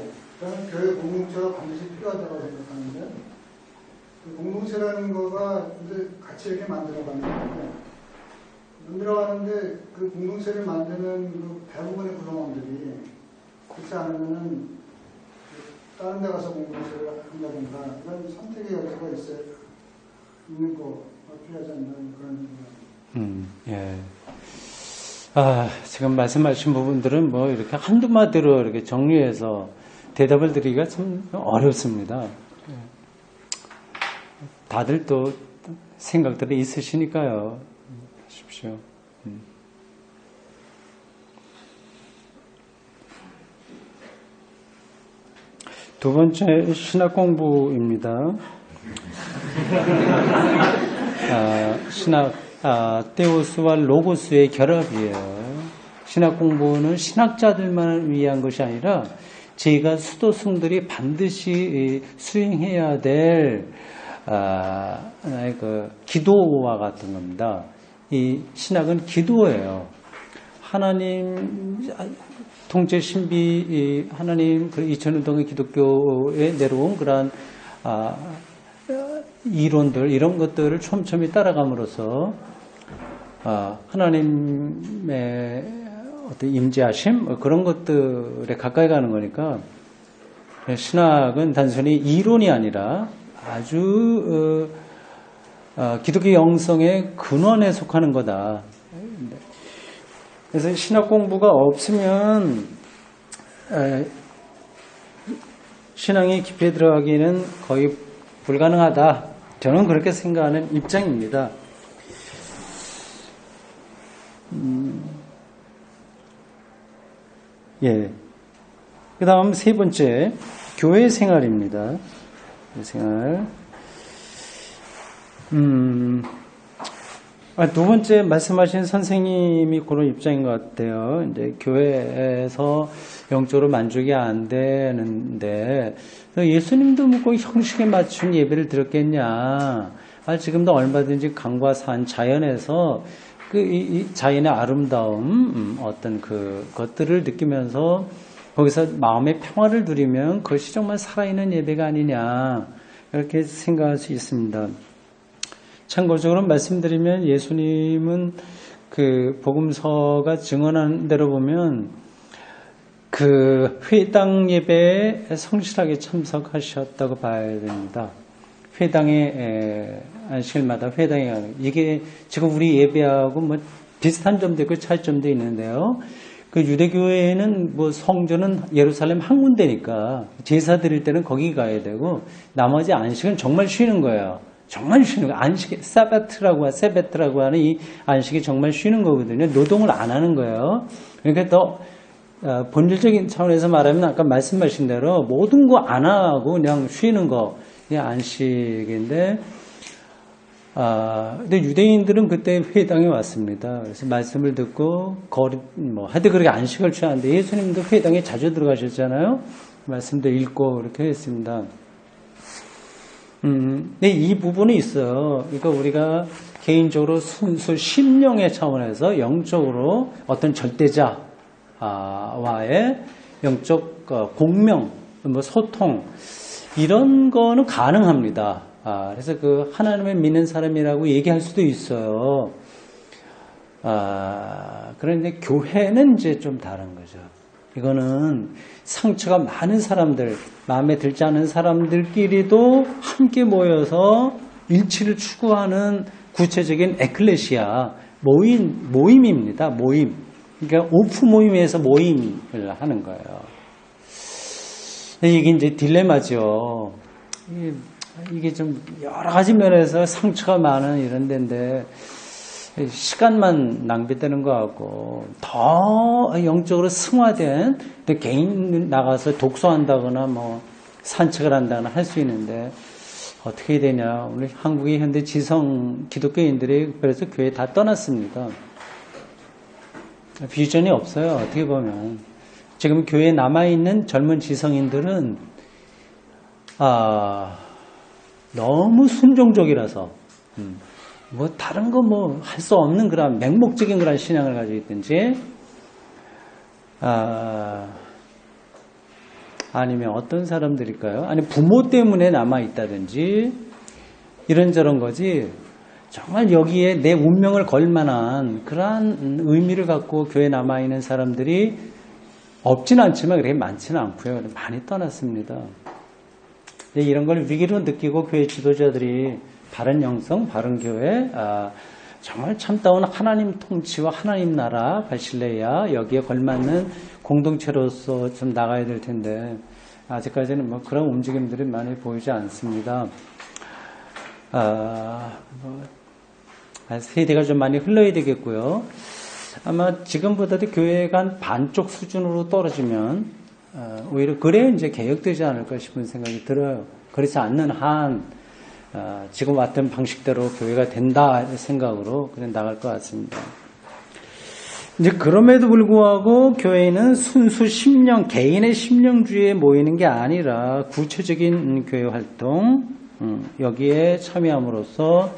저는 교회 공동체가 반드시 필요하다고 생각하는데 그 공동체라는 거가 이제 같이 이렇게 만들어가는 건데 그 공동체를 만드는 그 대부분의 구성원들이 그렇지 않으면은 다른 데 가서 공동체를 한다든가 이런 선택의 여지가 있는 거 필요하지 않나 그런 생각. 예. 지금 말씀하신 부분들은 뭐 이렇게 한두 마디로 이렇게 정리해서 대답을 드리기가 참 어렵습니다. 다들 또 생각들이 있으시니까요. 하십시오. 두 번째 신학 공부입니다. 테오스와 로고스의 결합이에요. 신학 공부는 신학자들만 위한 것이 아니라 저희가 수도승들이 반드시 수행해야 될 하나의 그 기도와 같은 겁니다. 이 신학은 기도예요. 하나님 통제 신비 하나님 그 2000년 동안 기독교에 내려온 그러한 이론들 이런 것들을 촘촘히 따라감으로써 하나님의 어떤 임재하심 그런 것들에 가까이 가는 거니까 신학은 단순히 이론이 아니라 아주 기독교 영성의 근원에 속하는 거다. 그래서 신학 공부가 없으면 신앙의 깊이 들어가기는 거의 불가능하다. 저는 그렇게 생각하는 입장입니다. 예. 그 다음 세 번째, 교회 생활입니다. 교회 생활. 두 번째 말씀하신 선생님이 그런 입장인 것 같아요. 이제 교회에서 영적으로 만족이 안 되는데, 예수님도 뭐 형식에 맞춘 예배를 드렸겠냐. 지금도 얼마든지 강과 산 자연에서 이 자연의 아름다움, 어떤 것들을 느끼면서 거기서 마음의 평화를 누리면 그것이 정말 살아있는 예배가 아니냐. 이렇게 생각할 수 있습니다. 참고적으로 말씀드리면 예수님은 그 복음서가 증언하는 대로 보면 그 회당 예배에 성실하게 참석하셨다고 봐야 됩니다. 회당에 안식일마다 회당에 가는 이게 지금 우리 예배하고 뭐 비슷한 점도 있고 차이점도 있는데요. 그 유대교회에는 뭐 성전은 예루살렘 한 군데니까 제사 드릴 때는 거기 가야 되고 나머지 안식은 정말 쉬는 거예요. 정말 쉬는 거. 안식, 세베트라고 하는 이 안식이 정말 쉬는 거거든요. 노동을 안 하는 거예요. 그러니까 더 본질적인 차원에서 말하면 아까 말씀하신 대로 모든 거 안 하고 그냥 쉬는 거. 이게 안식인데, 근데 유대인들은 그때 회당에 왔습니다. 그래서 말씀을 듣고, 하여튼 그렇게 안식을 취하는데 예수님도 회당에 자주 들어가셨잖아요. 말씀도 읽고 이렇게 했습니다. 근데 이 부분이 있어요. 그러니까 우리가 개인적으로 순수 심령의 차원에서 영적으로 어떤 절대자와의 영적 공명, 소통, 이런 거는 가능합니다. 그래서 그 하나님을 믿는 사람이라고 얘기할 수도 있어요. 그런데 교회는 이제 좀 다른 거죠. 이거는 상처가 많은 사람들, 마음에 들지 않은 사람들끼리도 함께 모여서 일치를 추구하는 구체적인 에클레시아, 모임입니다. 모임. 그러니까 오프 모임에서 모임을 하는 거예요. 이게 이제 딜레마죠. 이게 좀 여러 가지 면에서 상처가 많은 이런 데인데, 시간만 낭비되는 것 같고 더 영적으로 승화된 개인 나가서 독서한다거나 뭐 산책을 한다거나 할 수 있는데 어떻게 되냐. 오늘 한국의 현대 지성 기독교인들이 그래서 교회 다 떠났습니다. 비전이 없어요. 어떻게 보면. 지금 교회에 남아있는 젊은 지성인들은 너무 순종적이라서 뭐 다른 거 뭐 할 수 없는 그런 맹목적인 그런 신앙을 가지고 있든지 아니면 어떤 사람들일까요? 아니 부모 때문에 남아있다든지 이런저런 거지 정말 여기에 내 운명을 걸 만한 그러한 의미를 갖고 교회에 남아있는 사람들이 없진 않지만 그렇게 많지는 않고요. 많이 떠났습니다. 이런 걸 위기로 느끼고 교회 지도자들이 바른 영성, 바른 교회, 정말 참다운 하나님 통치와 하나님 나라 발실레야 여기에 걸맞는 공동체로서 좀 나가야 될 텐데 아직까지는 뭐 그런 움직임들이 많이 보이지 않습니다. 세대가 좀 많이 흘러야 되겠고요. 아마 지금보다도 교회가 한 반쪽 수준으로 떨어지면 오히려 그래야 이제 개혁되지 않을까 싶은 생각이 들어요. 그렇지 않는 한 지금 왔던 방식대로 교회가 된다 생각으로 그냥 나갈 것 같습니다. 이제 그럼에도 불구하고 교회는 순수 심령, 개인의 심령주의에 모이는 게 아니라 구체적인 교회 활동, 여기에 참여함으로써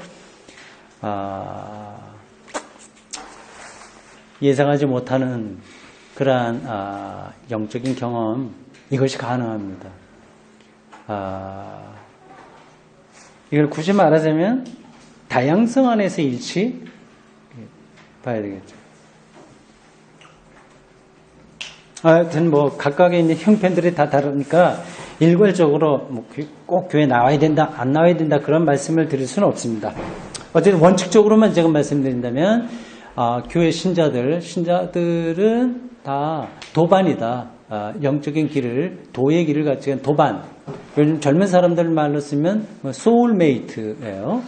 예상하지 못하는 그러한 영적인 경험, 이것이 가능합니다. 이걸 굳이 말하자면 다양성 안에서 일치 봐야 되겠죠. 하여튼 뭐 각각의 있는 형편들이 다 다르니까 일괄적으로 뭐 꼭 교회 나와야 된다, 안 나와야 된다 그런 말씀을 드릴 수는 없습니다. 어쨌든 원칙적으로만 제가 말씀드린다면 교회 신자들은 다 도반이다. 영적인 길을, 도의 길을 같이 도반. 요즘 젊은 사람들 말로 쓰면 소울메이트예요.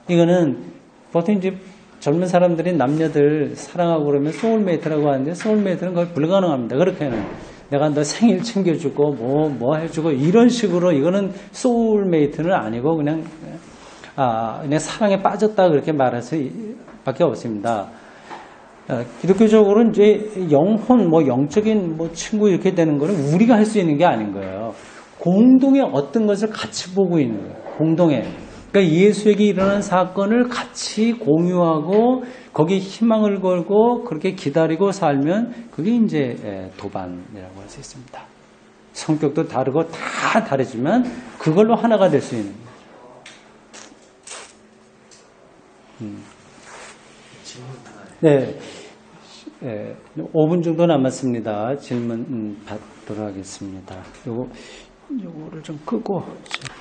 이거는 보통 이제 젊은 사람들이 남녀들 사랑하고 그러면 소울메이트라고 하는데 소울메이트는 거의 불가능합니다. 그렇게는 내가 너 생일 챙겨주고 뭐 해주고 이런 식으로 이거는 소울메이트는 아니고 그냥 사랑에 빠졌다 그렇게 말할 수밖에 없습니다. 기독교적으로 이제 영혼, 영적인 친구 이렇게 되는 거는 우리가 할 수 있는 게 아닌 거예요. 공동의 어떤 것을 같이 보고 있는 거예요. 공동에. 그러니까 예수에게 일어난 사건을 같이 공유하고 거기에 희망을 걸고 그렇게 기다리고 살면 그게 이제 도반이라고 할 수 있습니다. 성격도 다르고 다 다르지만 그걸로 하나가 될 수 있는 거예요. 네. 5분 정도 남았습니다. 질문 받도록 하겠습니다. 요거를 좀 끄고.